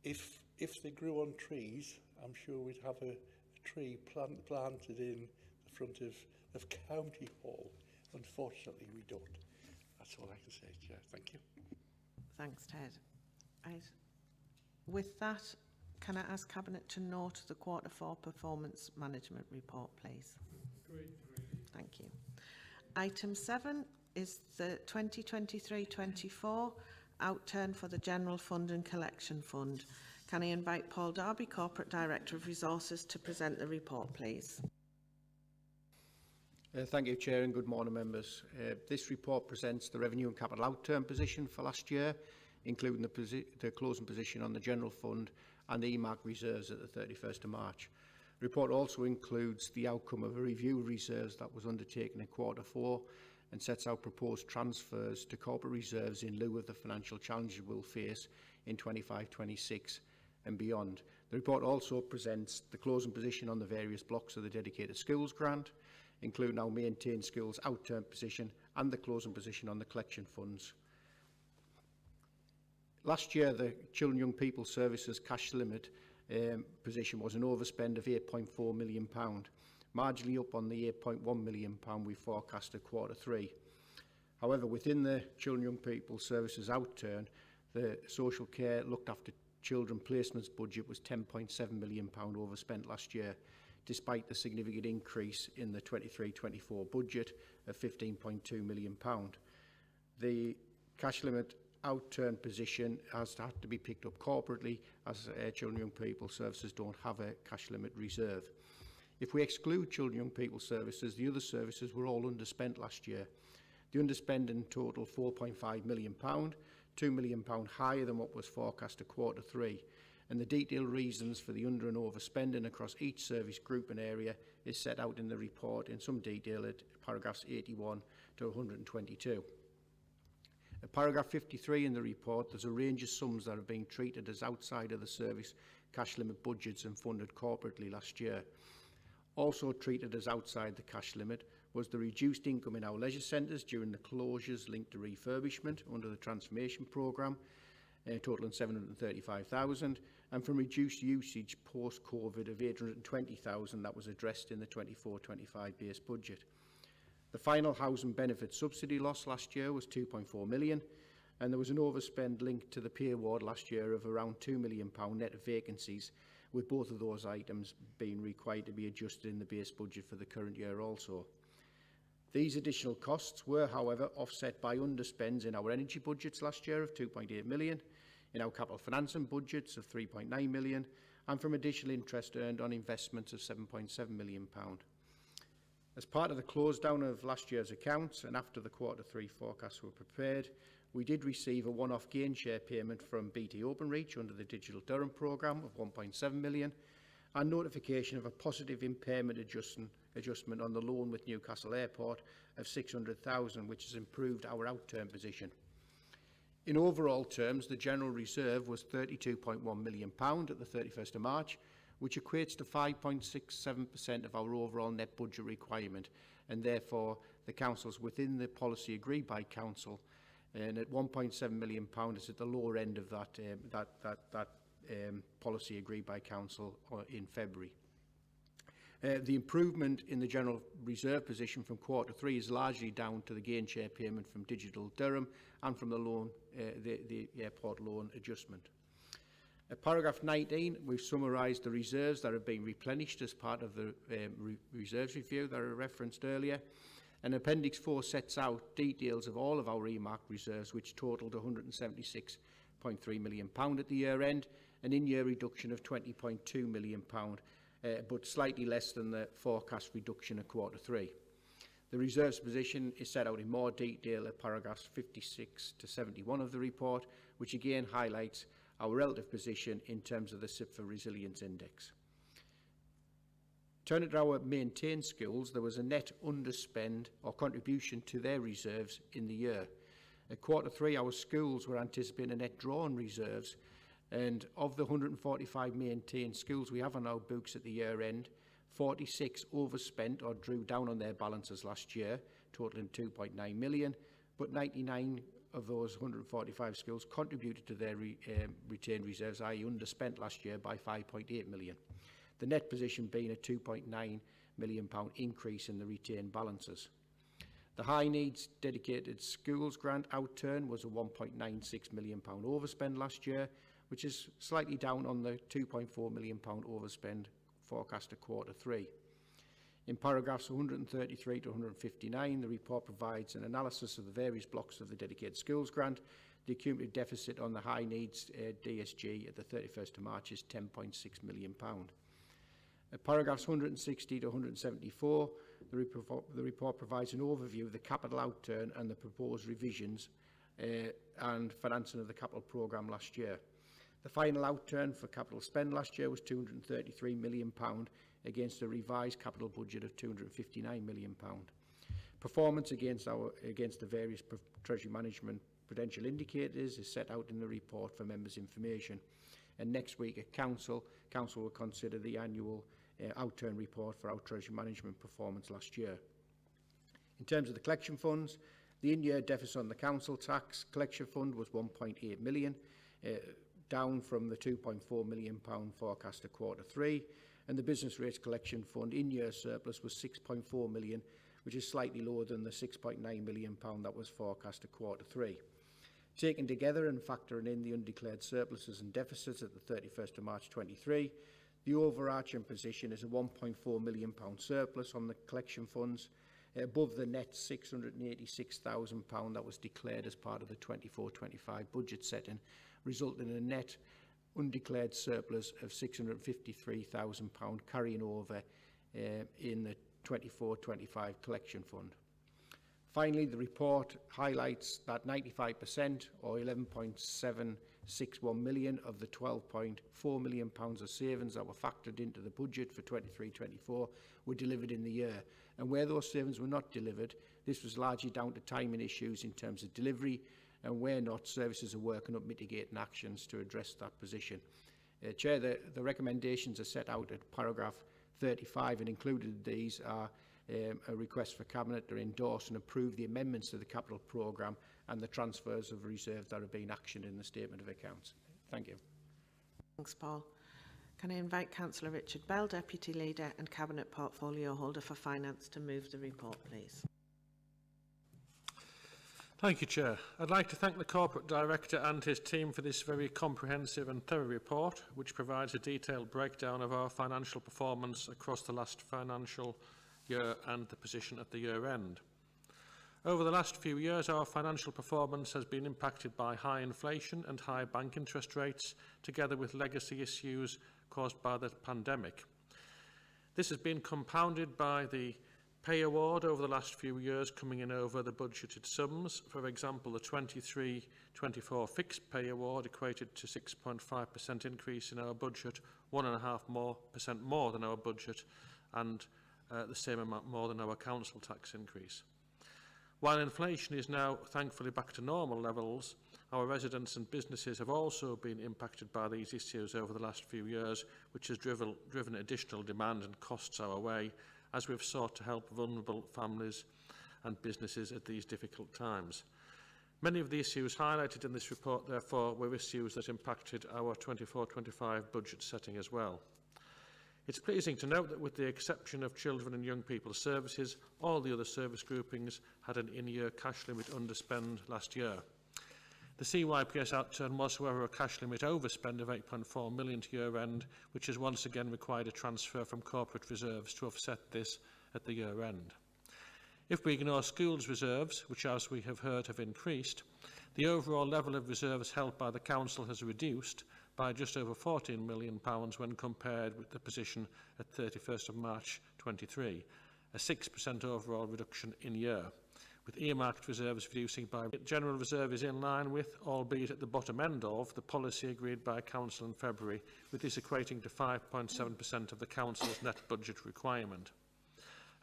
C: If they grew on trees, I'm sure we'd have a tree planted in the front of County Hall. Unfortunately, we don't. That's all I can say, Chair. Thank you.
A: Thanks, Ted. Right. With that, can I ask Cabinet to note the Q4 performance management report, please?
B: Great.
A: Thank you. Item 7 is the 2023-24 outturn for the General Fund and Collection Fund. Can I invite Paul Darby, Corporate Director of Resources, to present the report, please?
J: Thank you, Chair, and good morning, members. This report presents the revenue and capital outturn position for last year, including the closing position on the General Fund and the EMAC reserves at the 31st of March. The report also includes the outcome of a review of reserves that was undertaken in Q4 and sets out proposed transfers to corporate reserves in lieu of the financial challenges we'll face in 25-26 and beyond. The report also presents the closing position on the various blocks of the dedicated skills grant, including our maintained skills outturn position and the closing position on the collection funds. Last year, the Children and Young People Services cash limit position was an overspend of £8.4 million, marginally up on the £8.1 million we forecast at Q3. However, within the Children and Young People Services outturn, the social care looked after children placements budget was £10.7 million overspent last year, despite the significant increase in the 23-24 budget of £15.2 million. The cash limit outturn position has had to be picked up corporately, as Children and Young People Services don't have a cash limit reserve. If we exclude Children and Young People Services, the other services were all underspent last year. The underspend in total £4.5 million, £2 million higher than what was forecast at Q3, and the detailed reasons for the under and overspending across each service group and area is set out in the report in some detail at paragraphs 81 to 122. At paragraph 53 in the report, there's a range of sums that are being treated as outside of the service cash limit budgets and funded corporately last year. Also treated as outside the cash limit was the reduced income in our leisure centres during the closures linked to refurbishment under the transformation programme, totaling 735,000, and from reduced usage post-COVID of 820,000 that was addressed in the 24-25 base budget. The final housing benefit subsidy loss last year was 2.4 million, and there was an overspend linked to the pay award last year of around £2 million net of vacancies, with both of those items being required to be adjusted in the base budget for the current year also. These additional costs were, however, offset by underspends in our energy budgets last year of 2.8 million, in our capital financing budgets of 3.9 million, and from additional interest earned on investments of £7.7 million. As part of the close down of last year's accounts and after the Q3 forecasts were prepared, we did receive a one-off gain share payment from BT Openreach under the Digital Durham programme of 1.7 million, and notification of a positive impairment adjustment on the loan with Newcastle Airport of 600,000, which has improved our outturn position. In overall terms, the general reserve was £32.1 million at the 31st of March, which equates to 5.67% of our overall net budget requirement, and therefore the council's within the policy agreed by council, and at £1.7 million is at the lower end of that policy agreed by council in February. The improvement in the general reserve position from Q3 is largely down to the gain share payment from Digital Durham and from the loan, the airport loan adjustment. At paragraph 19, we've summarised the reserves that have been replenished as part of the reserves review that I referenced earlier. And Appendix 4 sets out details of all of our earmarked reserves, which totalled £176.3 million at the year end, an in-year reduction of £20.2 million, but slightly less than the forecast reduction at Q3. The reserves position is set out in more detail at paragraphs 56 to 71 of the report, which again highlights our relative position in terms of the CIPFA Resilience Index. Turning to our maintained schools, there was a net underspend or contribution to their reserves in the year. At Q3, our schools were anticipating a net draw on reserves, and of the 145 maintained schools we have on our books at the year end, 46 overspent or drew down on their balances last year, totaling 2.9 million, but 99 of those 145 schools contributed to their retained reserves, i.e. underspent last year by 5.8 million. The net position being a £2.9 million increase in the retained balances. The High Needs Dedicated Schools grant outturn was a £1.96 million overspend last year, which is slightly down on the £2.4 million overspend forecast at Q3. In paragraphs 133 to 159, the report provides an analysis of the various blocks of the Dedicated Schools grant. The cumulative deficit on the High Needs DSG at the 31st of March is £10.6 million. Paragraphs 160 to 174, the report provides an overview of the capital outturn and the proposed revisions and financing of the capital programme last year. The final outturn for capital spend last year was £233 million against a revised capital budget of £259 million. Performance against the various Treasury Management prudential indicators is set out in the report for members' information. And next week at Council will consider the annual outturn report for our Treasury Management performance last year. In terms of the collection funds, the in-year deficit on the Council Tax Collection Fund was £1.8 million, down from the £2.4 million forecast at Q3, and the Business Rates Collection Fund in-year surplus was £6.4 million, which is slightly lower than the £6.9 million that was forecast at Q3. Taken together and factoring in the undeclared surpluses and deficits at the 31st of March 23, the overarching position is a £1.4 million surplus on the collection funds, above the net £686,000 that was declared as part of the 24-25 budget setting, resulting in a net undeclared surplus of £653,000 carrying over in the 24-25 collection fund. Finally, the report highlights that 95% or £11.761 million of the £12.4 million of savings that were factored into the budget for 23-24 were delivered in the year. And where those savings were not delivered, this was largely down to timing issues in terms of delivery, and where not, services are working up mitigating actions to address that position. Chair, the recommendations are set out at paragraph 35, and included in these are a request for Cabinet to endorse and approve the amendments to the capital programme and the transfers of reserves that have been actioned in the Statement of Accounts. Thank you.
A: Thanks, Paul. Can I invite Councillor Richard Bell, Deputy Leader and Cabinet Portfolio Holder for Finance, to move the report, please?
K: Thank you, Chair. I'd like to thank the Corporate Director and his team for this very comprehensive and thorough report, which provides a detailed breakdown of our financial performance across the last financial year and the position at the year end. Over the last few years, our financial performance has been impacted by high inflation and high bank interest rates, together with legacy issues caused by the pandemic. This has been compounded by the pay award over the last few years coming in over the budgeted sums. For example, the 23-24 fixed pay award equated to 6.5% increase in our budget, 1.5% more than our budget, and the same amount more than our council tax increase. While inflation is now thankfully back to normal levels, our residents and businesses have also been impacted by these issues over the last few years, which has driven additional demand and costs our way, as we've sought to help vulnerable families and businesses at these difficult times. Many of the issues highlighted in this report, therefore, were issues that impacted our 24-25 budget setting as well. It's pleasing to note that with the exception of Children and Young People Services, all the other service groupings had an in-year cash limit underspend last year. The CYPS outturn was, however, a cash limit overspend of £8.4 million to year end, which has once again required a transfer from corporate reserves to offset this at the year end. If we ignore schools reserves, which as we have heard have increased, the overall level of reserves held by the Council has reduced by just over £14 million when compared with the position at 31st of March 23, a 6% overall reduction in year, with earmarked reserves reducing by general reserve is in line with, albeit at the bottom end of, the policy agreed by Council in February, with this equating to 5.7% of the Council's net budget requirement.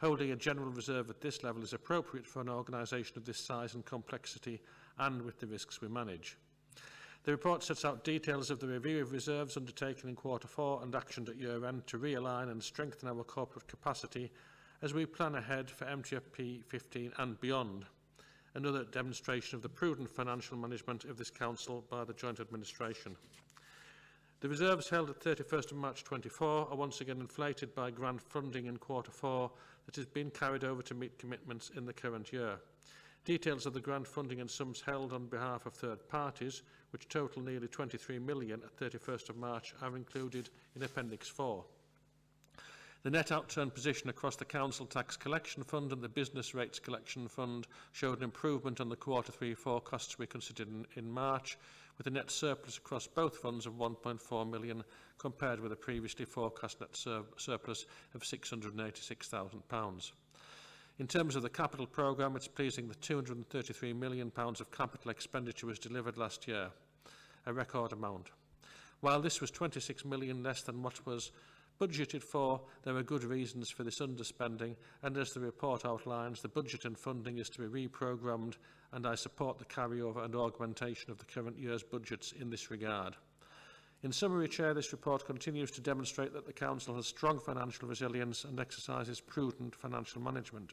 K: Holding a general reserve at this level is appropriate for an organisation of this size and complexity and with the risks we manage. The report sets out details of the review of reserves undertaken in Q4 and actioned at year end to realign and strengthen our corporate capacity as we plan ahead for MTFP 15 and beyond, another demonstration of the prudent financial management of this Council by the Joint Administration. The reserves held at 31st of March 24 are once again inflated by grant funding in Q4 that has been carried over to meet commitments in the current year. Details of the grant funding and sums held on behalf of third parties, which total nearly £23 million at 31st of March, are included in Appendix 4. The net outturn position across the Council Tax Collection Fund and the Business Rates Collection Fund showed an improvement on the Q3 forecasts we considered in March, with a net surplus across both funds of £1.4 million compared with a previously forecast net surplus of £686,000. In terms of the capital programme, it's pleasing that £233 million of capital expenditure was delivered last year, a record amount. While this was £26 million less than what was budgeted for, there are good reasons for this underspending, and as the report outlines, the budget and funding is to be reprogrammed, and I support the carryover and augmentation of the current year's budgets in this regard. In summary, Chair, this report continues to demonstrate that the Council has strong financial resilience and exercises prudent financial management.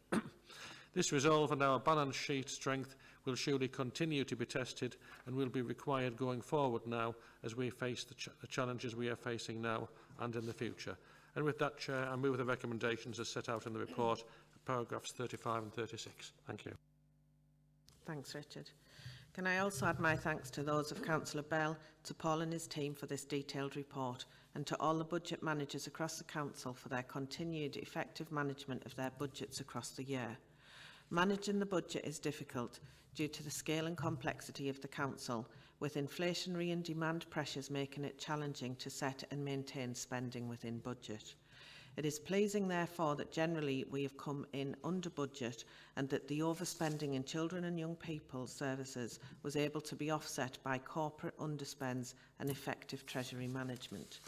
K: This resolve and our balance sheet strength will surely continue to be tested and will be required going forward now as we face the challenges we are facing now and in the future. And with that, Chair, I move the recommendations as set out in the report, paragraphs 35 and 36. Thank you.
A: Thanks, Richard. Can I also add my thanks to those of Councillor Bell, to Paul and his team for this detailed report, and to all the budget managers across the Council for their continued effective management of their budgets across the year. Managing the budget is difficult due to the scale and complexity of the Council, with inflationary and demand pressures making it challenging to set and maintain spending within budget. It is pleasing, therefore, that generally we have come in under budget and that the overspending in Children and Young People Services was able to be offset by corporate underspends and effective Treasury management.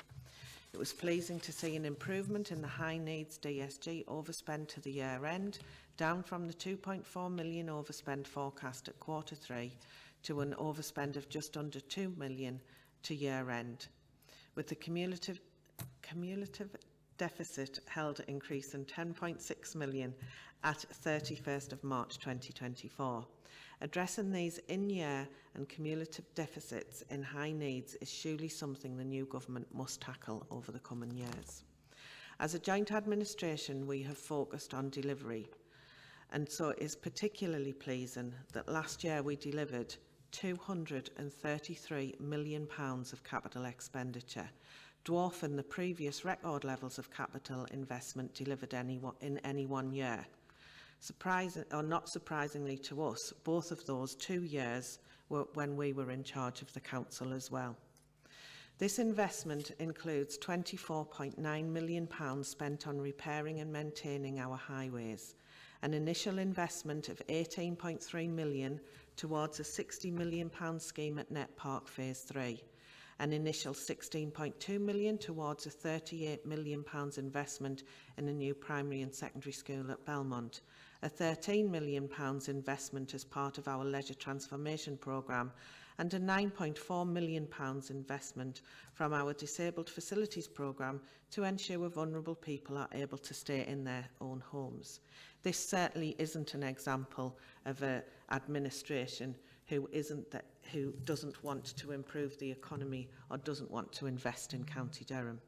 A: It was pleasing to see an improvement in the high needs DSG overspend to the year end, down from the £2.4 million overspend forecast at Q3 to an overspend of just under £2 million to year end, with the cumulative deficit held increasing 10.6 million at 31st of March 2024. Addressing these in-year and cumulative deficits in high needs is surely something the new government must tackle over the coming years. As a joint administration, we have focused on delivery, and so it is particularly pleasing that last year we delivered £233 million of capital expenditure, dwarfing the previous record levels of capital investment delivered in any one year. Not surprisingly to us, both of those 2 years were when we were in charge of the council as well. This investment includes £24.9 million spent on repairing and maintaining our highways, an initial investment of £18.3 million towards a £60 million scheme at Net Park Phase 3, an initial £16.2 million towards a £38 million investment in a new primary and secondary school at Belmont, a £13 million investment as part of our leisure transformation programme, and a £9.4 million investment from our disabled facilities programme to ensure vulnerable people are able to stay in their own homes. This certainly isn't an example of an administration who doesn't want to improve the economy or doesn't want to invest in County Durham.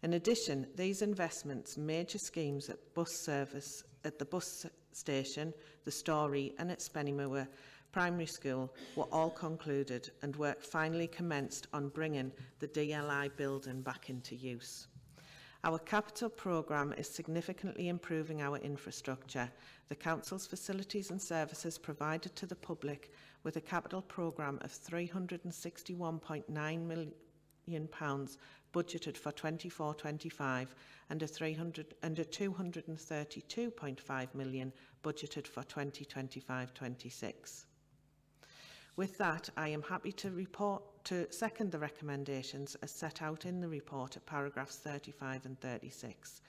A: In addition, these investments, major schemes at bus service at the bus station, the Storey and at Spennymoor Primary School were all concluded, and work finally commenced on bringing the DLI building back into use. Our capital programme is significantly improving our infrastructure. The Council's facilities and services provided to the public with a capital programme of £361.9 million budgeted for 24-25 and a £232.5 million budgeted for 2025-26. With that, I am happy to second the recommendations as set out in the report at paragraphs 35 and 36,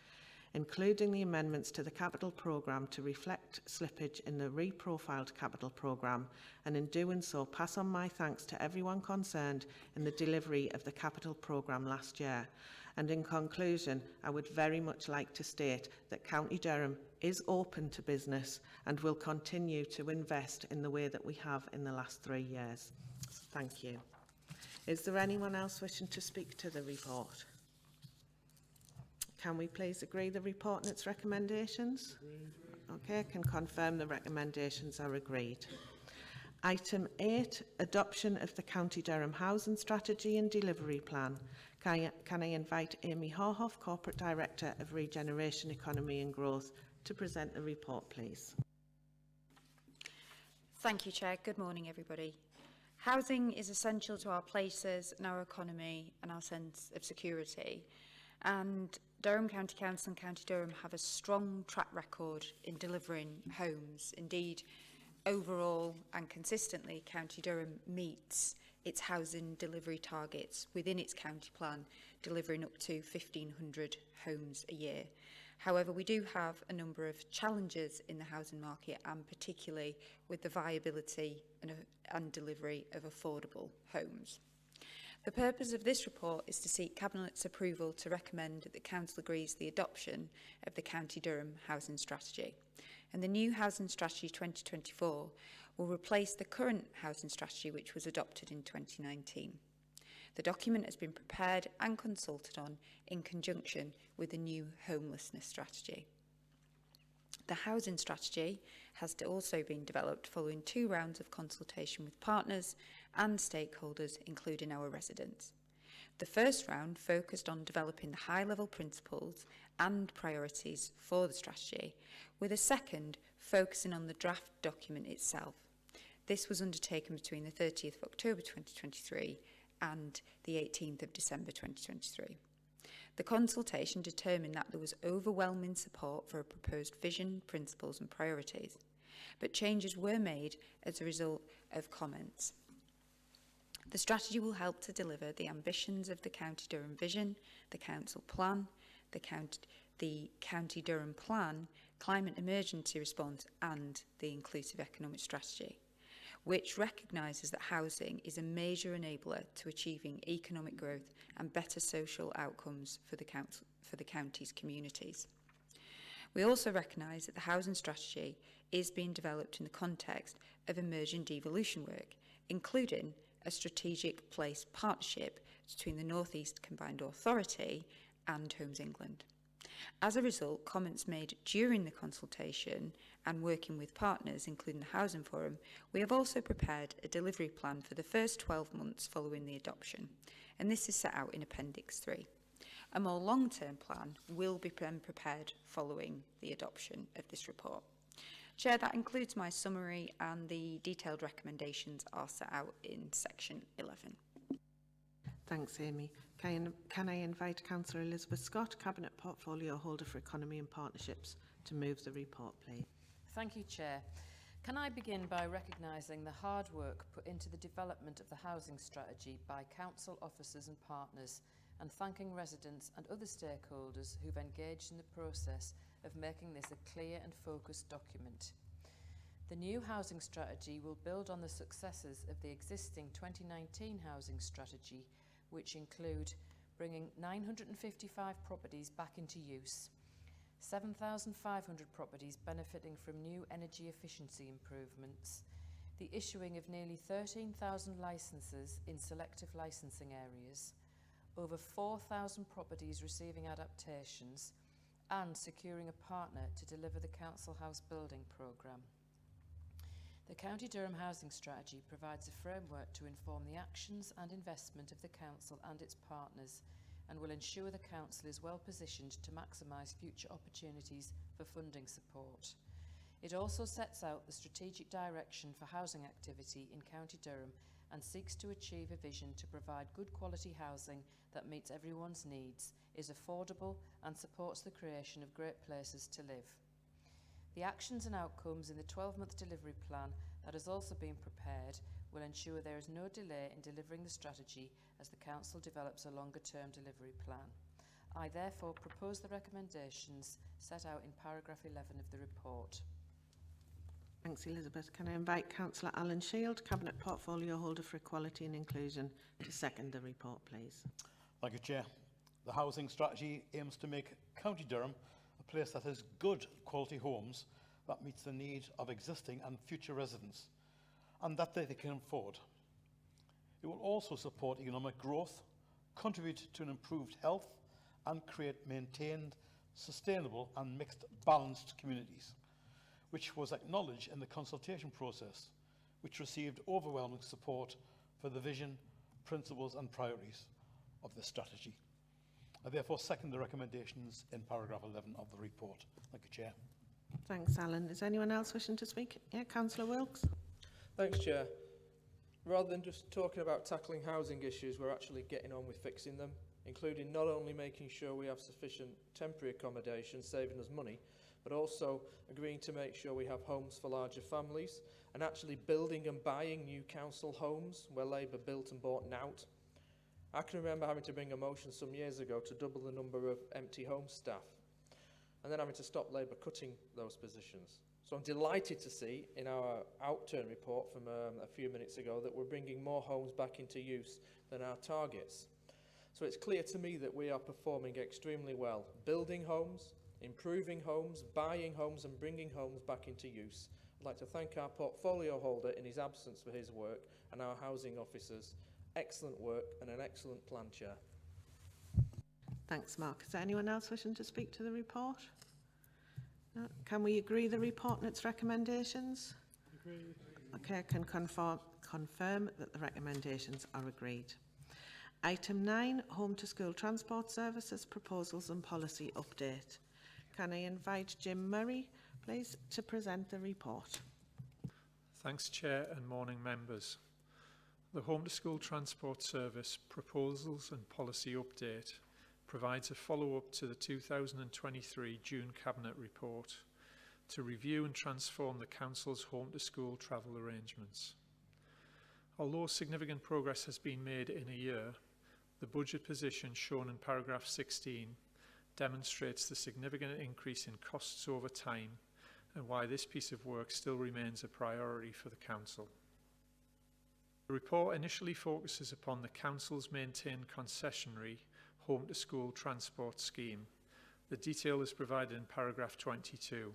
A: including the amendments to the capital programme to reflect slippage in the reprofiled capital programme, and in doing so pass on my thanks to everyone concerned in the delivery of the capital programme last year. And in conclusion, I would very much like to state that County Durham is open to business and will continue to invest in the way that we have in the last 3 years. Thank you. Is there anyone else wishing to speak to the report? Can we please agree the report and its recommendations? Okay, I can confirm the recommendations are agreed. Item 8, adoption of the County Durham Housing Strategy and Delivery Plan. Can I invite Amy Harhoff, Corporate Director of Regeneration, Economy and Growth, to present the report, please?
E: Thank you, Chair. Good morning, everybody. Housing is essential to our places and our economy and our sense of security. And Durham County Council and County Durham have a strong track record in delivering homes. Indeed, overall and consistently, County Durham meets its housing delivery targets within its county plan, delivering up to 1,500 homes a year. However, we do have a number of challenges in the housing market, and particularly with the viability and delivery of affordable homes. The purpose of this report is to seek Cabinet's approval to recommend that the Council agrees the adoption of the County Durham Housing Strategy. And the new Housing Strategy 2024 will replace the current Housing Strategy, which was adopted in 2019. The document has been prepared and consulted on in conjunction with the new Homelessness Strategy. The Housing Strategy has also been developed following 2 rounds of consultation with partners and stakeholders, including our residents. The first round focused on developing the high-level principles and priorities for the strategy, with a second focusing on the draft document itself. This was undertaken between the 30th of October 2023 and the 18th of December 2023. The consultation determined that there was overwhelming support for a proposed vision, principles and priorities, but changes were made as a result of comments. The strategy will help to deliver the ambitions of the County Durham Vision, the Council Plan, the County Durham Plan, Climate Emergency Response and the Inclusive Economic Strategy. which recognises that housing is a major enabler to achieving economic growth and better social outcomes for the county's communities. We also recognise that the housing strategy is being developed in the context of emerging devolution work, including a strategic place partnership between the North East Combined Authority and Homes England. As a result, comments made during the consultation and working with partners, including the Housing Forum, we have also prepared a delivery plan for the first 12 months following the adoption, and this is set out in Appendix 3. A more long-term plan will be prepared following the adoption of this report. Chair, that includes my summary, and the detailed recommendations are set out in section 11.
A: Thanks, Amy. Can I invite Councillor Elizabeth Scott, Cabinet Portfolio Holder for Economy and Partnerships, to move the report, please?
I: Thank you, Chair. Can I begin by recognising the hard work put into the development of the housing strategy by council officers and partners, and thanking residents and other stakeholders who've engaged in the process of making this a clear and focused document. The new housing strategy will build on the successes of the existing 2019 housing strategy, which include bringing 955 properties back into use, 7,500 properties benefiting from new energy efficiency improvements, the issuing of nearly 13,000 licences in selective licensing areas, over 4,000 properties receiving adaptations, and securing a partner to deliver the Council House Building Programme. The County Durham Housing Strategy provides a framework to inform the actions and investment of the Council and its partners, and will ensure the Council is well positioned to maximise future opportunities for funding support. It also sets out the strategic direction for housing activity in County Durham and seeks to achieve a vision to provide good quality housing that meets everyone's needs, is affordable and supports the creation of great places to live. The actions and outcomes in the 12-month delivery plan that has also been prepared will ensure there is no delay in delivering the strategy as the Council develops a longer-term delivery plan. I therefore propose the recommendations set out in paragraph 11 of the report.
A: Thanks, Elizabeth. Can I invite Councillor Alan Shield, Cabinet Portfolio Holder for Equality and Inclusion, to second the report, please?
F: Thank you, Chair. The housing strategy aims to make County Durham a place that has good quality homes that meets the need of existing and future residents and that they can afford. It will also support economic growth, contribute to an improved health and create maintained, sustainable and mixed balanced communities, which was acknowledged in the consultation process, which received overwhelming support for the vision, principles and priorities of this strategy. I therefore second the recommendations in paragraph 11 of the report. Thank you, Chair.
A: Thanks, Alan. Is anyone else wishing to speak? Yeah, Councillor Wilkes.
B: Thanks, Chair. Rather than just talking about tackling housing issues, we're actually getting on with fixing them, including not only making sure we have sufficient temporary accommodation, saving us money, but also agreeing to make sure we have homes for larger families and actually building and buying new council homes where Labour built and bought Nout. I can remember having to bring a motion some years ago to double the number of empty home staff and then having to stop Labour cutting those positions. So I'm delighted to see in our outturn report from a few minutes ago that we're bringing more homes back into use than our targets. So it's clear to me that we are performing extremely well, building homes, improving homes, buying homes and bringing homes back into use. I'd like to thank our portfolio holder in his absence for his work and our housing officers. Excellent work and an excellent plan, Chair.
A: Thanks, Mark. Is there anyone else wishing to speak to the report? No? Can we agree the report and its recommendations? Agreed. Okay, I can confirm that the recommendations are agreed. Item 9, Home to School Transport Services, Proposals and Policy Update. Can I invite Jim Murray, please, to present the report?
L: Thanks, Chair, and morning members. The Home to School Transport Service Proposals and Policy Update provides a follow-up to the 2023 June Cabinet Report to review and transform the Council's home to school travel arrangements. Although significant progress has been made in a year, the budget position shown in paragraph 16 demonstrates the significant increase in costs over time and why this piece of work still remains a priority for the Council. The report initially focuses upon the Council's maintained concessionary home-to-school transport scheme. The detail is provided in paragraph 22.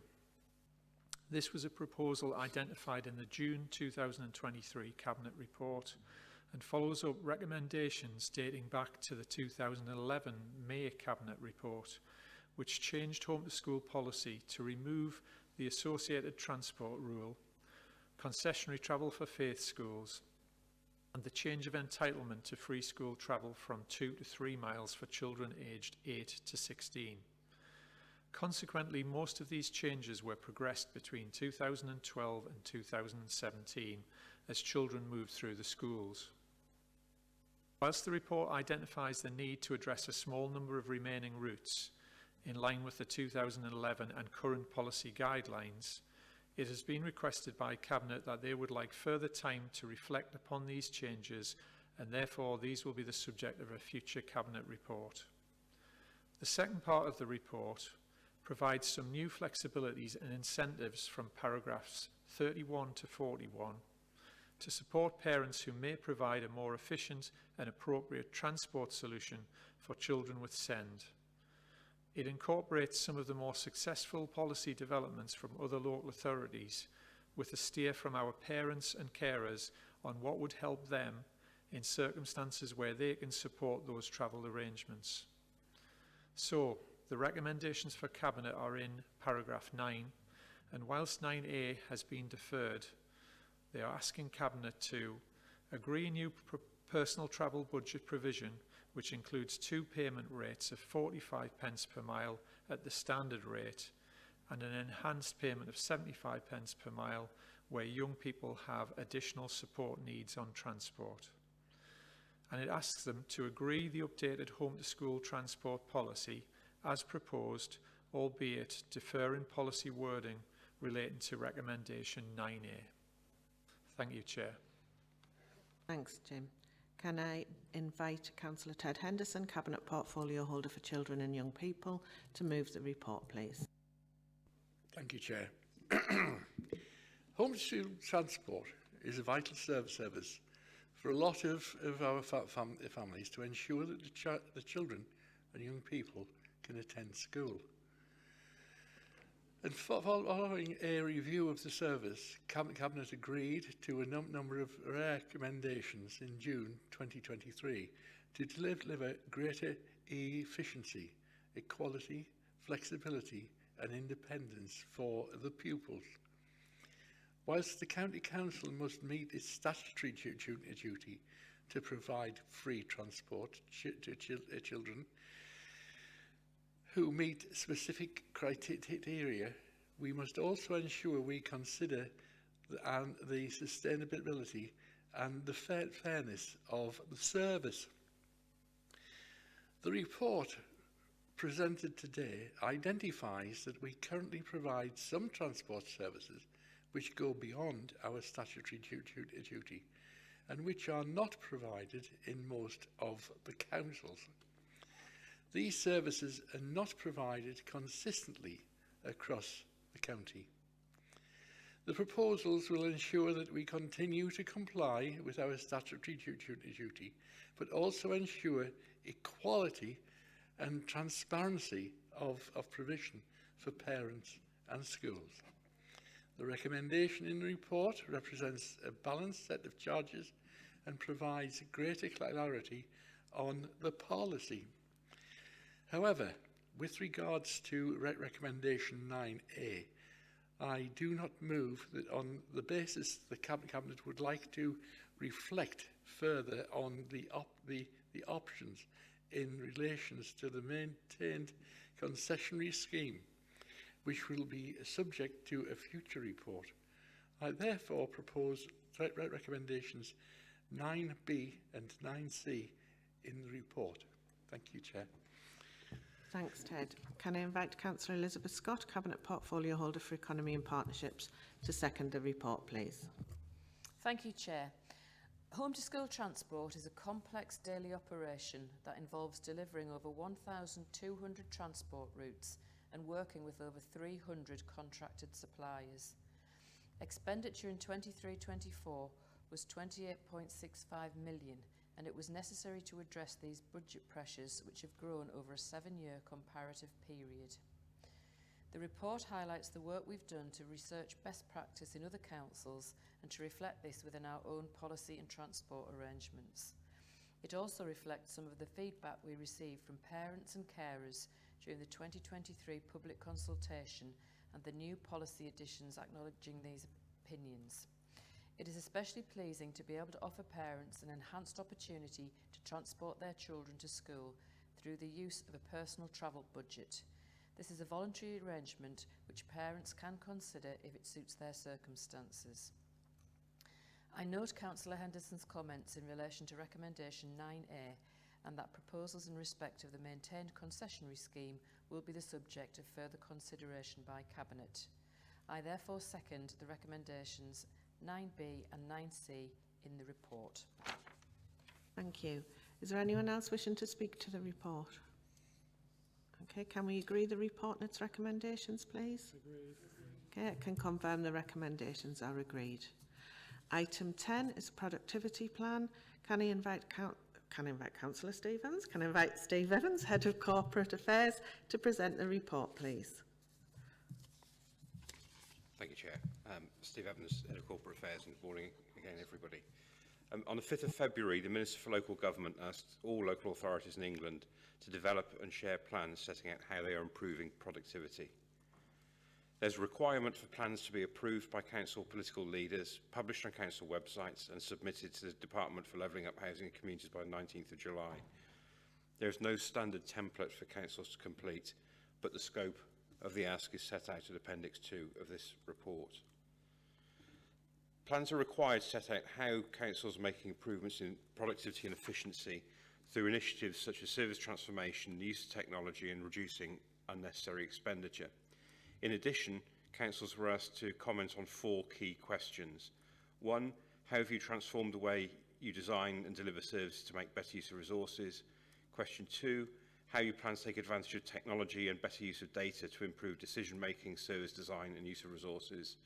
L: This was a proposal identified in the June 2023 Cabinet report and follows up recommendations dating back to the 2011 May Cabinet report, which changed home-to-school policy to remove the associated transport rule, concessionary travel for faith schools, and the change of entitlement to free school travel from 2 to 3 miles for children aged 8 to 16. Consequently, most of these changes were progressed between 2012 and 2017 as children moved through the schools. Whilst the report identifies the need to address a small number of remaining routes, in line with the 2011 and current policy guidelines, it has been requested by Cabinet that they would like further time to reflect upon these changes, and therefore these will be the subject of a future Cabinet report. The second part of the report provides some new flexibilities and incentives from paragraphs 31 to 41 to support parents who may provide a more efficient and appropriate transport solution for children with SEND. It incorporates some of the more successful policy developments from other local authorities with a steer from our parents and carers on what would help them in circumstances where they can support those travel arrangements. So, the recommendations for Cabinet are in paragraph 9, and whilst 9A has been deferred, they are asking Cabinet to agree a new personal travel budget provision which includes 2 payment rates of 45 pence per mile at the standard rate and an enhanced payment of 75 pence per mile where young people have additional support needs on transport. And it asks them to agree the updated home-to-school transport policy as proposed, albeit deferring policy wording relating to recommendation 9A. Thank you, Chair.
A: Thanks, Jim. Can I invite Councillor Ted Henderson, Cabinet Portfolio Holder for Children and Young People, to move the report, please?
C: Thank you, Chair. Home-to-school transport is a vital service for a lot of our families to ensure that the children and young people can attend school. And following a review of the service, Cabinet agreed to a number of recommendations in June 2023 to deliver greater efficiency, equality, flexibility and independence for the pupils. Whilst the County Council must meet its statutory duty to provide free transport to children who meet specific criteria, we must also ensure we consider the sustainability and the fairness of the service. The report presented today identifies that we currently provide some transport services which go beyond our statutory duty and which are not provided in most of the councils. These services are not provided consistently across the county. The proposals will ensure that we continue to comply with our statutory duty, but also ensure equality and transparency of provision for parents and schools. The recommendation in the report represents a balanced set of charges and provides greater clarity on the policy. However, with regards to recommendation 9A, I do not move that on the basis the Cabinet would like to reflect further on the options in relation to the maintained concessionary scheme, which will be subject to a future report. I therefore propose recommendations 9B and 9C in the report. Thank you, Chair.
A: Thanks, Ted. Can I invite Councillor Elizabeth Scott, Cabinet Portfolio Holder for Economy and Partnerships, to second the report, please?
I: Thank you, Chair. Home-to-school transport is a complex daily operation that involves delivering over 1,200 transport routes and working with over 300 contracted suppliers. Expenditure in 23-24 was £28.65 million, and it was necessary to address these budget pressures which have grown over a 7-year comparative period. The report highlights the work we've done to research best practice in other councils and to reflect this within our own policy and transport arrangements. It also reflects some of the feedback we received from parents and carers during the 2023 public consultation and the new policy additions acknowledging these opinions. It is especially pleasing to be able to offer parents an enhanced opportunity to transport their children to school through the use of a personal travel budget. This is a voluntary arrangement which parents can consider if it suits their circumstances. I note Councillor Henderson's comments in relation to recommendation 9A and that proposals in respect of the maintained concessionary scheme will be the subject of further consideration by Cabinet. I therefore second the recommendations 9B and 9C in the report.
A: Thank you. Is there anyone else wishing to speak to the report? Okay, can we agree the report and its recommendations, please? Agreed. Okay, I can confirm the recommendations are agreed. Item 10 is productivity plan. Can I invite Councillor Stevens? Can I invite Steve Evans, Head of Corporate Affairs, to present the report, please?
H: Thank you, Chair. Steve Evans, Head of Corporate Affairs, and good morning again, everybody. On the 5th of February, the Minister for Local Government asked all local authorities in England to develop and share plans setting out how they are improving productivity. There's a requirement for plans to be approved by council political leaders, published on council websites and submitted to the Department for Levelling Up Housing and Communities by the 19th of July. There is no standard template for councils to complete, but the scope of the ask is set out in Appendix 2 of this report. Plans are required to set out how councils are making improvements in productivity and efficiency through initiatives such as service transformation, the use of technology and reducing unnecessary expenditure. In addition, councils were asked to comment on 4 key questions. 1, how have you transformed the way you design and deliver services to make better use of resources? Question 2, how you plan to take advantage of technology and better use of data to improve decision-making, service design and use of resources.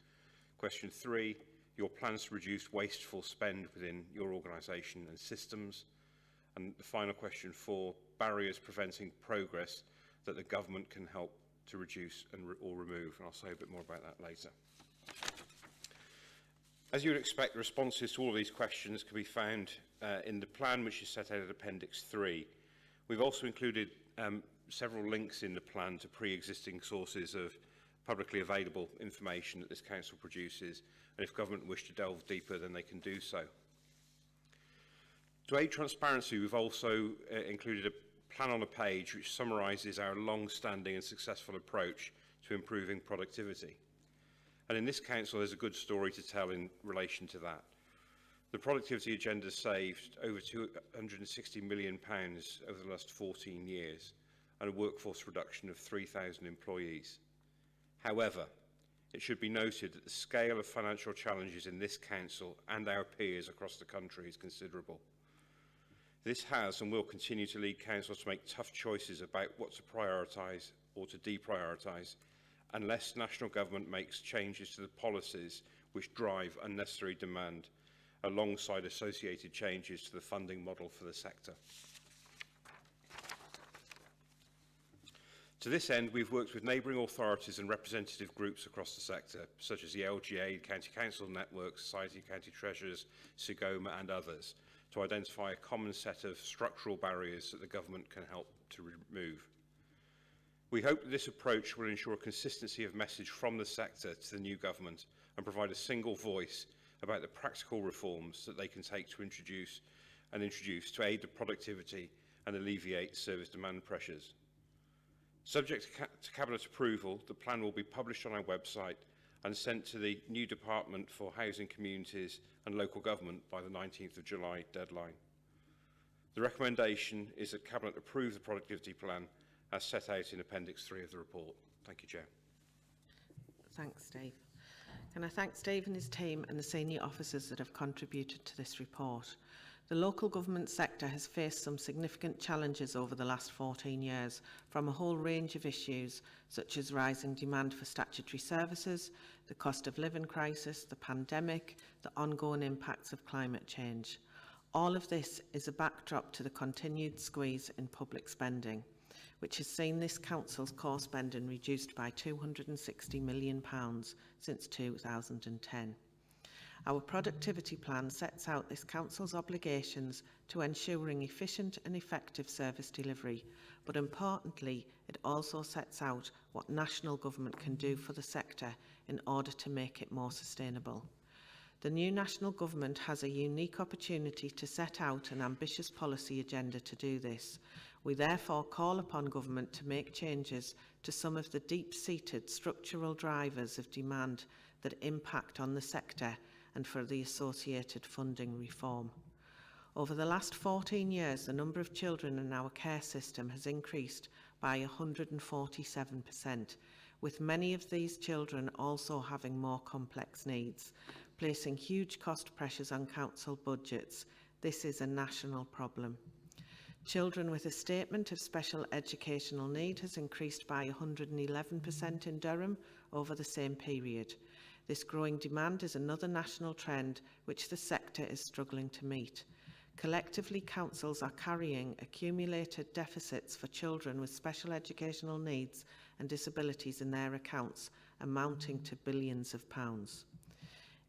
H: Question 3, your plans to reduce wasteful spend within your organisation and systems. And the final question 4, barriers preventing progress that the government can help to reduce or remove. And I'll say a bit more about that later. As you would expect, the responses to all of these questions can be found in the plan, which is set out at Appendix 3. We've also included several links in the plan to pre-existing sources of publicly available information that this council produces, and if government wish to delve deeper, then they can do so. To aid transparency, we've also included a plan on a page which summarises our long-standing and successful approach to improving productivity. And in this council, there's a good story to tell in relation to that. The productivity agenda saved over £260 million over the last 14 years and a workforce reduction of 3,000 employees. However, it should be noted that the scale of financial challenges in this council and our peers across the country is considerable. This has and will continue to lead councils to make tough choices about what to prioritise or to deprioritise, unless national government makes changes to the policies which drive unnecessary demand, alongside associated changes to the funding model for the sector. To this end, we've worked with neighbouring authorities and representative groups across the sector, such as the LGA, County Council Network, Society of County Treasurers, SIGOMA and others, to identify a common set of structural barriers that the government can help to remove. We hope that this approach will ensure consistency of message from the sector to the new government and provide a single voice about the practical reforms that they can take to introduce to aid the productivity and alleviate service demand pressures. Subject to Cabinet approval, the plan will be published on our website and sent to the new Department for Housing, Communities and Local Government by the 19th of July deadline. The recommendation is that Cabinet approve the productivity plan as set out in Appendix 3 of the report. Thank you, Chair.
A: Thanks, Steve. Can I thank Steve and his team and the senior officers that have contributed to this report. The local government sector has faced some significant challenges over the last 14 years from a whole range of issues such as rising demand for statutory services, the cost of living crisis, the pandemic, the ongoing impacts of climate change. All of this is a backdrop to the continued squeeze in public spending, which has seen this council's core spending reduced by £260 million since 2010. Our productivity plan sets out this council's obligations to ensuring efficient and effective service delivery, but importantly, it also sets out what national government can do for the sector in order to make it more sustainable. The new national government has a unique opportunity to set out an ambitious policy agenda to do this. We therefore call upon government to make changes to some of the deep-seated structural drivers of demand that impact on the sector and for the associated funding reform. Over the last 14 years, the number of children in our care system has increased by 147%, with many of these children also having more complex needs, placing huge cost pressures on council budgets. This is a national problem. Children with a statement of special educational need has increased by 111% in Durham over the same period. This growing demand is another national trend which the sector is struggling to meet. Collectively, councils are carrying accumulated deficits for children with special educational needs and disabilities in their accounts, amounting to billions of pounds.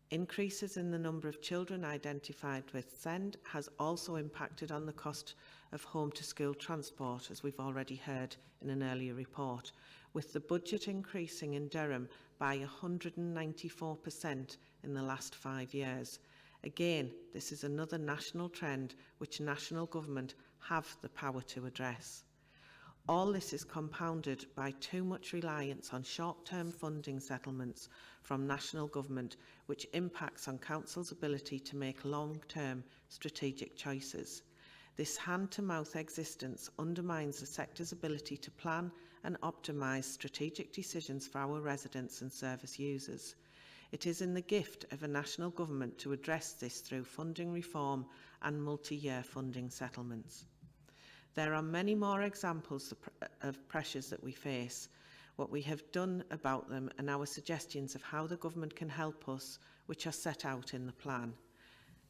A: Increases in the number of children identified with SEND has also impacted on the cost of home-to-school transport, as we've already heard in an earlier report, with the budget increasing in Durham by 194% in the last 5 years. Again, this is another national trend which national government have the power to address. All this is compounded by too much reliance on short-term funding settlements from national government, which impacts on council's ability to make long-term strategic choices. This hand-to-mouth existence undermines the sector's ability to plan and optimise strategic decisions for our residents and service users. It is in the gift of a national government to address this through funding reform and multi-year funding settlements. There are many more examples of pressures that we face, what we have done about them and our suggestions of how the government can help us, which are set out in the plan.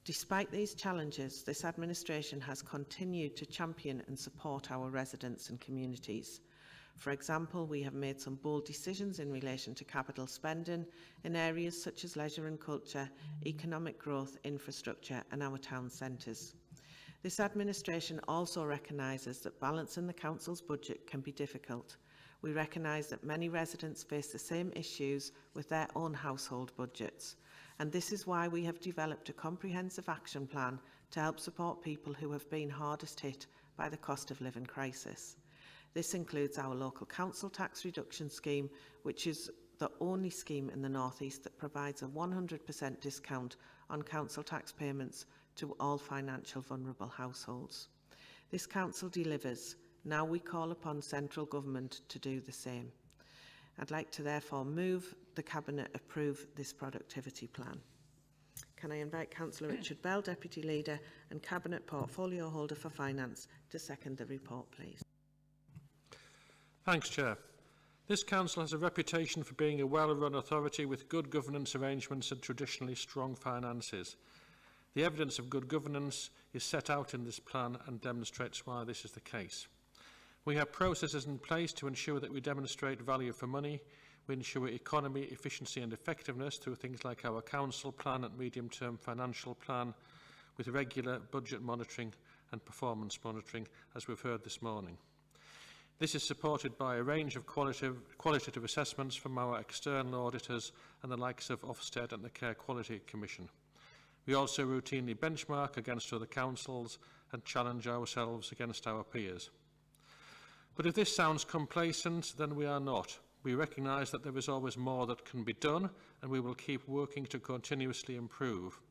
A: Despite these challenges, this administration has continued to champion and support our residents and communities. For example, we have made some bold decisions in relation to capital spending in areas such as leisure and culture, economic growth, infrastructure and our town centres. This administration also recognises that balancing the council's budget can be difficult. We recognise that many residents face the same issues with their own household budgets, and this is why we have developed a comprehensive action plan to help support people who have been hardest hit by the cost of living crisis. This includes our local council tax reduction scheme, which is the only scheme in the North East that provides a 100% discount on council tax payments to all financial vulnerable households. This council delivers. Now we call upon central government to do the same. I'd like to therefore move the Cabinet approve this productivity plan. Can I invite Councillor Richard Bell, Deputy Leader and Cabinet Portfolio Holder for Finance, to second the report, please?
K: Thanks, Chair. This council has a reputation for being a well-run authority with good governance arrangements and traditionally strong finances. The evidence of good governance is set out in this plan and demonstrates why this is the case. We have processes in place to ensure that we demonstrate value for money. We ensure economy, efficiency and effectiveness through things like our council plan and medium-term financial plan, with regular budget monitoring and performance monitoring, as we've heard this morning. This is supported by a range of qualitative assessments from our external auditors and the likes of Ofsted and the Care Quality Commission. We also routinely benchmark against other councils and challenge ourselves against our peers. But if this sounds complacent, then we are not. We recognise that there is always more that can be done, and we will keep working to continuously improve.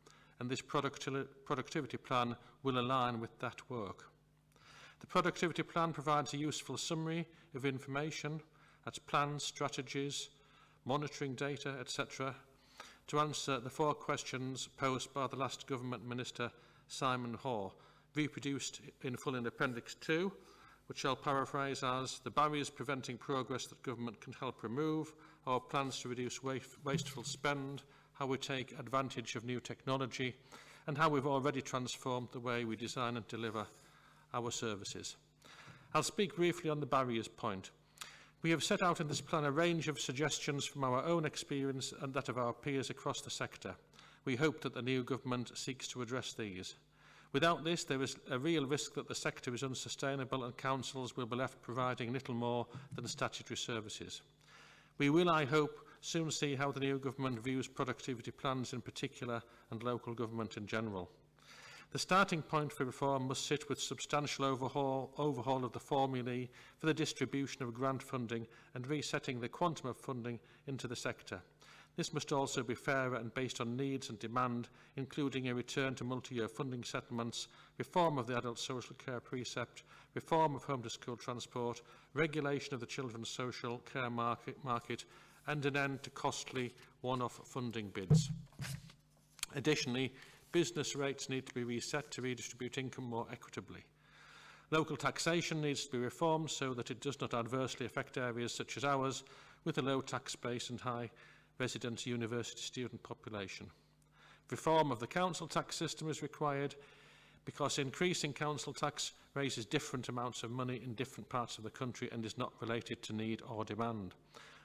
K: And this productivity plan will align with that work. The productivity plan provides a useful summary of information, that's plans, strategies, monitoring data, etc., to answer the 4 questions posed by the last Government Minister Simon Hoare, reproduced in full in Appendix 2, which I'll paraphrase as the barriers preventing progress that government can help remove, our plans to reduce wasteful spend, how we take advantage of new technology, and how we've already transformed the way we design and deliver our services. I'll speak briefly on the barriers point. We have set out in this plan a range of suggestions from our own experience and that of our peers across the sector. We hope that the new government seeks to address these. Without this, there is a real risk that the sector is unsustainable and councils will be left providing little more than statutory services. We will, I hope, soon see how the new government views productivity plans in particular and local government in general. The starting point for reform must sit with substantial overhaul of the formulae for the distribution of grant funding and resetting the quantum of funding into the sector. This must also be fairer and based on needs and demand, including a return to multi-year funding settlements, reform of the adult social care precept, reform of home to school transport, regulation of the children's social care market, and an end to costly one-off funding bids. Additionally, business rates need to be reset to redistribute income more equitably. Local taxation needs to be reformed so that it does not adversely affect areas such as ours with a low tax base and high resident university student population. Reform of the council tax system is required because increasing council tax raises different amounts of money in different parts of the country and is not related to need or demand.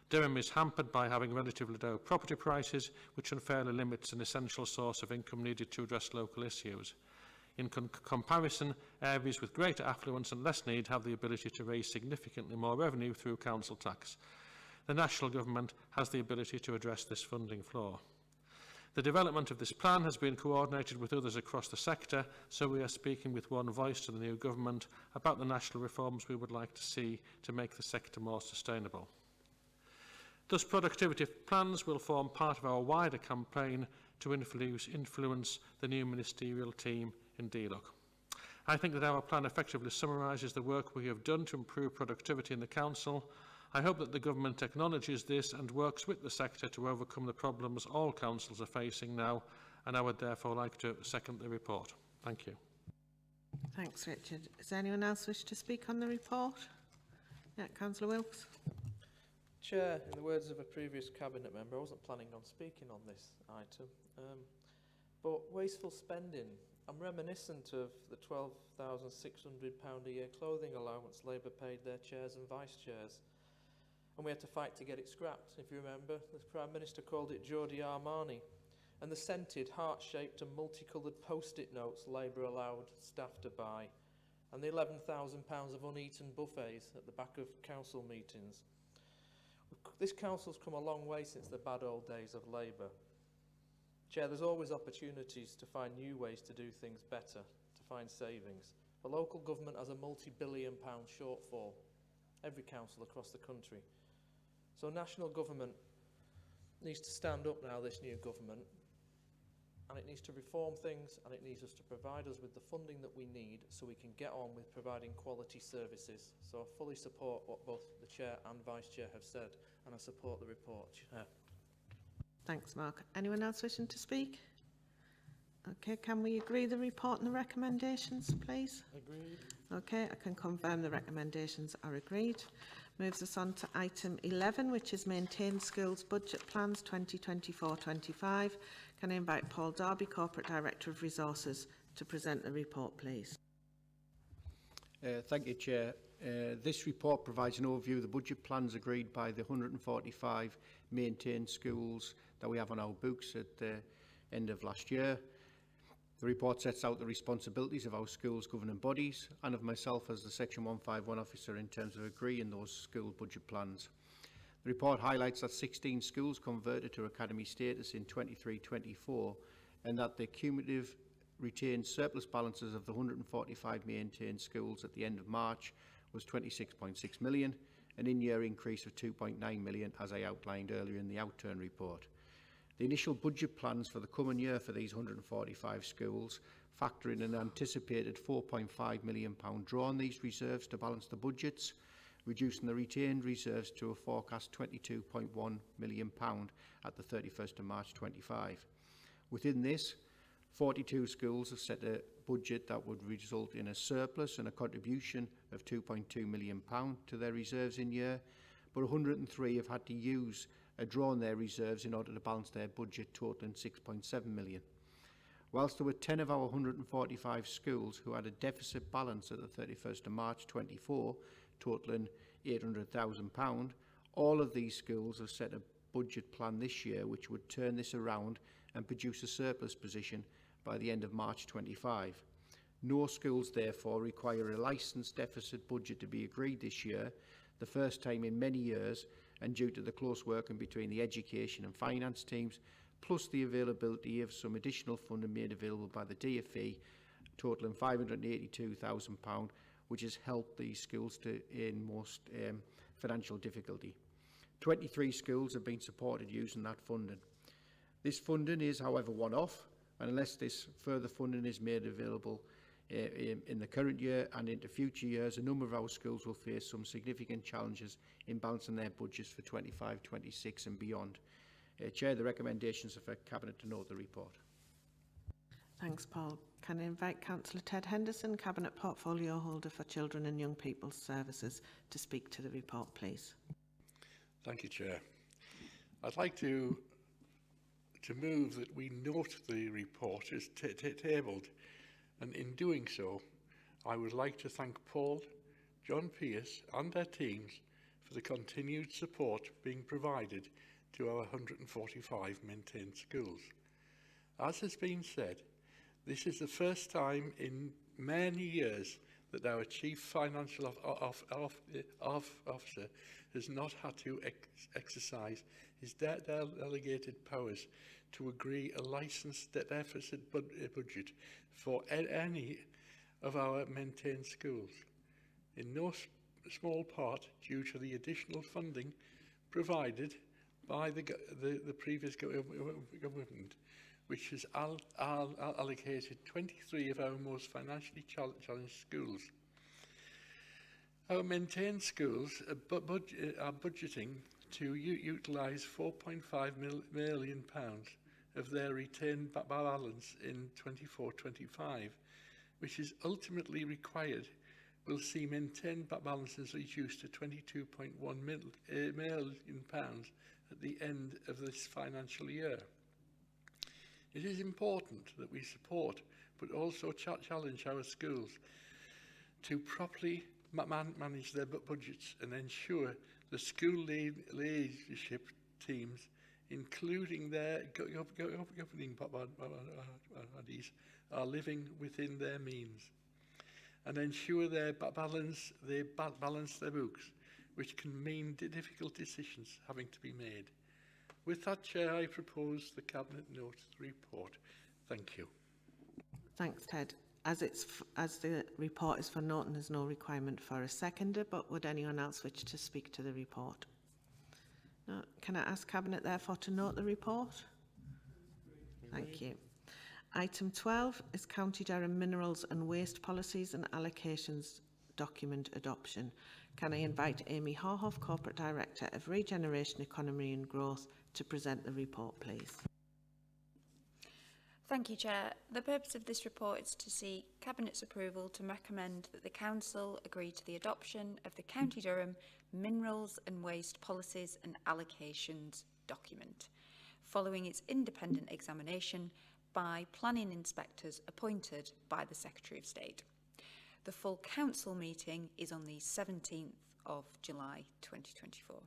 K: Durham is hampered by having relatively low property prices, which unfairly limits an essential source of income needed to address local issues. In comparison, areas with greater affluence and less need have the ability to raise significantly more revenue through council tax. The national government has the ability to address this funding flaw. The development of this plan has been coordinated with others across the sector, so we are speaking with one voice to the new government about the national reforms we would like to see to make the sector more sustainable. Thus, productivity plans will form part of our wider campaign to influence the new ministerial team in DLUC. I think that our plan effectively summarises the work we have done to improve productivity in the council. I hope that the government acknowledges this and works with the sector to overcome the problems all councils are facing now, and I would therefore like to second the report. Thank you.
A: Thanks, Richard. Does anyone else wish to speak on the report? Yeah, Councillor Wilkes.
B: Chair, in the words of a previous Cabinet member, I wasn't planning on speaking on this item, but wasteful spending. I'm reminiscent of the £12,600 a year clothing allowance Labour paid their chairs and vice chairs, and we had to fight to get it scrapped. If you remember, the Prime Minister called it Giorgio Armani, and the scented, heart-shaped and multicoloured post-it notes Labour allowed staff to buy, and the £11,000 of uneaten buffets at the back of council meetings. This council's come a long way since the bad old days of Labour. Chair, there's always opportunities to find new ways to do things better, to find savings. The local government has a multi-billion-pound shortfall, every council across the country. So national government needs to stand up now, this new government, and it needs to reform things, and it needs us to provide us with the funding that we need so we can get on with providing quality services. So I fully support what both the Chair and Vice Chair have said, and I support the report, Chair.
A: Thanks, Mark. Anyone else wishing to speak? Okay, can we agree the report and the recommendations, please? Agreed. Okay, I can confirm the recommendations are agreed. Moves us on to item 11, which is Maintain Schools Budget Plans 2024-25. Can I invite Paul Darby, Corporate Director of Resources, to present the report, please?
J: Thank you, Chair. This report provides an overview of the budget plans agreed by the 145 maintained schools that we have on our books at the end of last year. The report sets out the responsibilities of our schools governing bodies and of myself as the Section 151 officer in terms of agreeing those school budget plans. The report highlights that 16 schools converted to academy status in 23-24 and that the cumulative retained surplus balances of the 145 maintained schools at the end of March was 26.6 million, an in-year increase of 2.9 million as I outlined earlier in the outturn report. The initial budget plans for the coming year for these 145 schools factor in an anticipated £4.5 million draw on these reserves to balance the budgets, reducing the retained reserves to a forecast £22.1 million at the 31st of March 25. Within this, 42 schools have set a budget that would result in a surplus and a contribution of £2.2 million to their reserves in year, but 103 have had to use a draw on their reserves in order to balance their budget, totaling £6.7 million. Whilst there were 10 of our 145 schools who had a deficit balance at the 31st of March 24, totaling £800,000, all of these schools have set a budget plan this year which would turn this around and produce a surplus position by the end of March 25. No schools therefore require a licensed deficit budget to be agreed this year, the first time in many years, and due to the close working between the education and finance teams, plus the availability of some additional funding made available by the DFE, totaling £582,000, which has helped these schools to in most financial difficulty. 23 schools have been supported using that funding. This funding is, however, one-off, and unless this further funding is made available in the current year and into future years, a number of our schools will face some significant challenges in balancing their budgets for 25, 26 and beyond. Chair, the recommendations are for Cabinet to note the report.
A: Thanks, Paul. Can I invite Councillor Ted Henderson, Cabinet Portfolio Holder for Children and Young People's Services, to speak to the report, please?
C: Thank you, Chair. I'd like to move that we note the report as tabled, and in doing so, I would like to thank Paul, John Pearce and their teams for the continued support being provided to our 145 maintained schools. As has been said, this is the first time in many years that our Chief Financial Officer has not had to exercise his delegated powers to agree a licensed deficit budget for any of our maintained schools, in no small part due to the additional funding provided by the previous government, which has allocated 23 of our most financially challenged schools. Our maintained schools are budgeting to utilise £4.5 million of their retained balance in 24-25, which is ultimately required will see maintained balances reduced to £22.1 million at the end of this financial year. It is important that we support but also challenge our schools to properly manage their budgets and ensure the school leadership teams, including their governing bodies, are living within their means, and ensure they balance their books, which can mean difficult decisions having to be made. With that, Chair, I propose the Cabinet note the report. Thank you.
A: Thanks, Ted. As the report is for note and there's no requirement for a seconder, but would anyone else wish to speak to the report? No. Can I ask Cabinet therefore to note the report? Thank you. Item 12 is County Durham Minerals and Waste Policies and Allocations Document Adoption. Can I invite Amy Harhoff, Corporate Director of Regeneration, Economy and Growth, to present the report, please?
E: Thank you, Chair. The purpose of this report is to seek Cabinet's approval to recommend that the Council agree to the adoption of the County Durham Minerals and Waste Policies and Allocations document, following its independent examination by planning inspectors appointed by the Secretary of State. The full Council meeting is on the 17th of July 2024.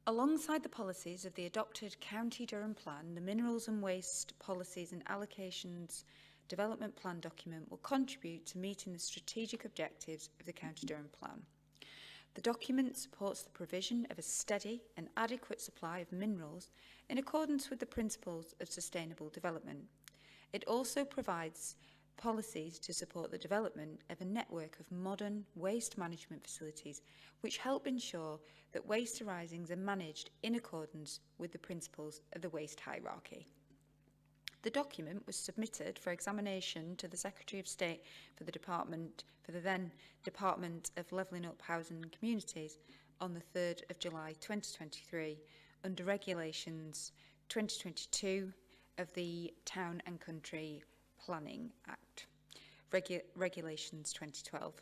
E: Alongside the policies of the adopted County Durham Plan, the Minerals and Waste Policies and Allocations Development Plan document will contribute to meeting the strategic objectives of the County Durham Plan. The document supports the provision of a steady and adequate supply of minerals in accordance with the principles of sustainable development. It also provides policies to support the development of a network of modern waste management facilities which help ensure that waste arisings are managed in accordance with the principles of the waste hierarchy. The document was submitted for examination to the Secretary of State for the then Department of Levelling Up Housing and Communities on the 3rd of July 2023 under Regulations 2022 of the Town and Country Planning Act, Regulations 2012.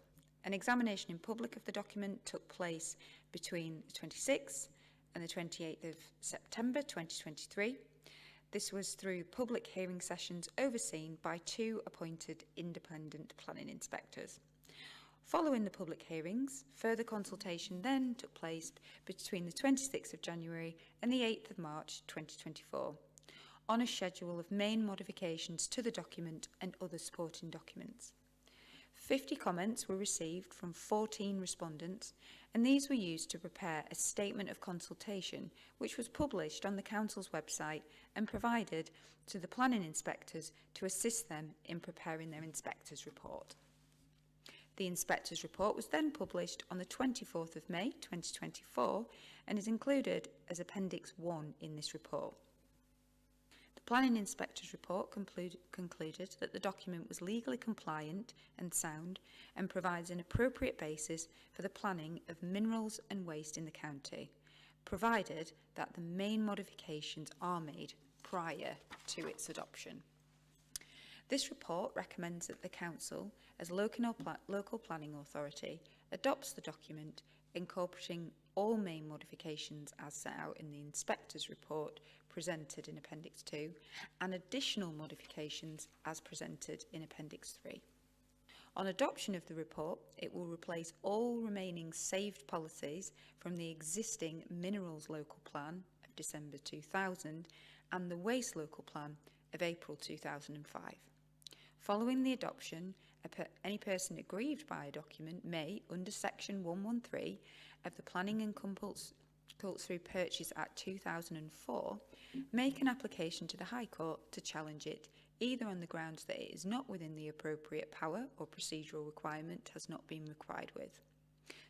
E: An examination in public of the document took place between the 26th and the 28th of September 2023. This was through public hearing sessions overseen by 2 appointed independent planning inspectors. Following the public hearings, further consultation then took place between the 26th of January and the 8th of March 2024 on a schedule of main modifications to the document and other supporting documents. 50 comments were received from 14 respondents, and these were used to prepare a statement of consultation which was published on the Council's website and provided to the planning inspectors to assist them in preparing their inspector's report. The inspector's report was then published on the 24th of May 2024 and is included as Appendix 1 in this report. The Planning Inspector's report concluded that the document was legally compliant and sound and provides an appropriate basis for the planning of minerals and waste in the county, provided that the main modifications are made prior to its adoption. This report recommends that the Council, as local planning authority, adopts the document, incorporating all main modifications as set out in the Inspector's report presented in Appendix 2 and additional modifications as presented in Appendix 3. On adoption of the report, it will replace all remaining saved policies from the existing Minerals Local Plan of December 2000 and the Waste Local Plan of April 2005. Following the adoption, any person aggrieved by a document may, under Section 113 of the Planning and Compulsory Purchase Act 2004, make an application to the High Court to challenge it, either on the grounds that it is not within the appropriate power or procedural requirement has not been required with.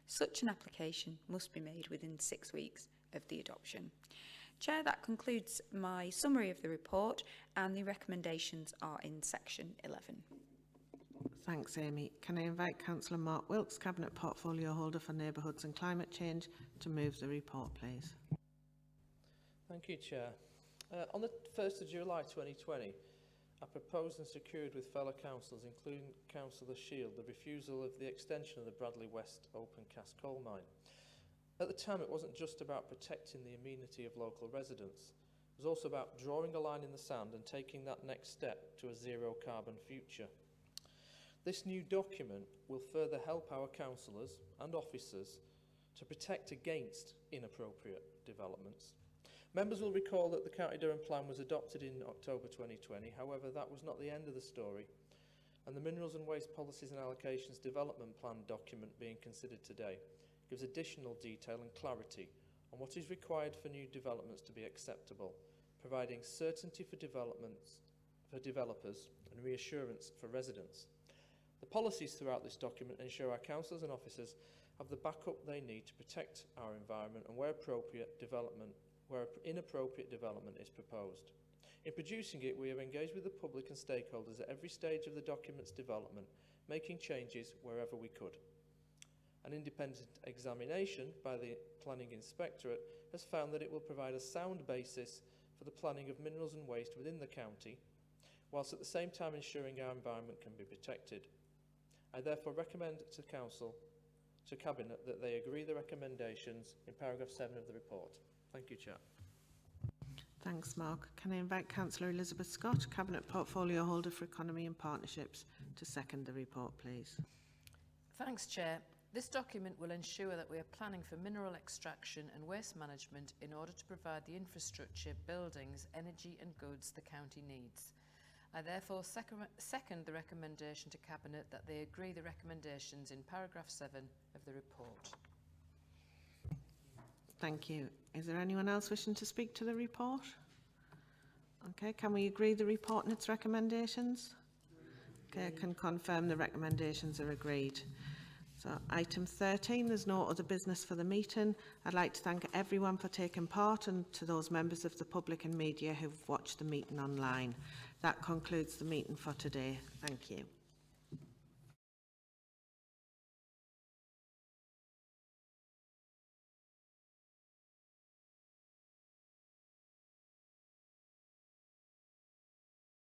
E: Such an application must be made within 6 weeks of the adoption. Chair, that concludes my summary of the report, and the recommendations are in section 11.
A: Thanks, Amy. Can I invite Councillor Mark Wilkes, Cabinet Portfolio Holder for Neighbourhoods and Climate Change, to move the report, please?
B: Thank you, Chair. On the 1st of July 2020, I proposed and secured with fellow councillors, including Councillor Shield, the refusal of the extension of the Bradley West open cast coal mine. At the time, it wasn't just about protecting the amenity of local residents. It was also about drawing a line in the sand and taking that next step to a zero carbon future. This new document will further help our councillors and officers to protect against inappropriate developments. Members will recall that the County Durham Plan was adopted in October 2020. However, that was not the end of the story, and the Minerals and Waste Policies and Allocations Development Plan document being considered today gives additional detail and clarity on what is required for new developments to be acceptable, providing certainty for developers and reassurance for residents. The policies throughout this document ensure our councillors and officers have the backup they need to protect our environment and where inappropriate development is proposed. In producing it, we have engaged with the public and stakeholders at every stage of the document's development, making changes wherever we could. An independent examination by the Planning Inspectorate has found that it will provide a sound basis for the planning of minerals and waste within the county, whilst at the same time ensuring our environment can be protected. I therefore recommend to Cabinet that they agree the recommendations in paragraph 7 of the report. Thank you, Chair.
A: Thanks, Mark. Can I invite Councillor Elizabeth Scott, Cabinet Portfolio Holder for Economy and Partnerships, to second the report, please?
I: Thanks, Chair. This document will ensure that we are planning for mineral extraction and waste management in order to provide the infrastructure, buildings, energy and goods the county needs. I therefore second the recommendation to Cabinet that they agree the recommendations in paragraph 7 of the report.
A: Thank you. Is there anyone else wishing to speak to the report? Okay, can we agree the report and its recommendations? Okay, I can confirm the recommendations are agreed. So item 13, there's no other business for the meeting. I'd like to thank everyone for taking part and to those members of the public and media who've watched the meeting online. That concludes the meeting for today. Thank you.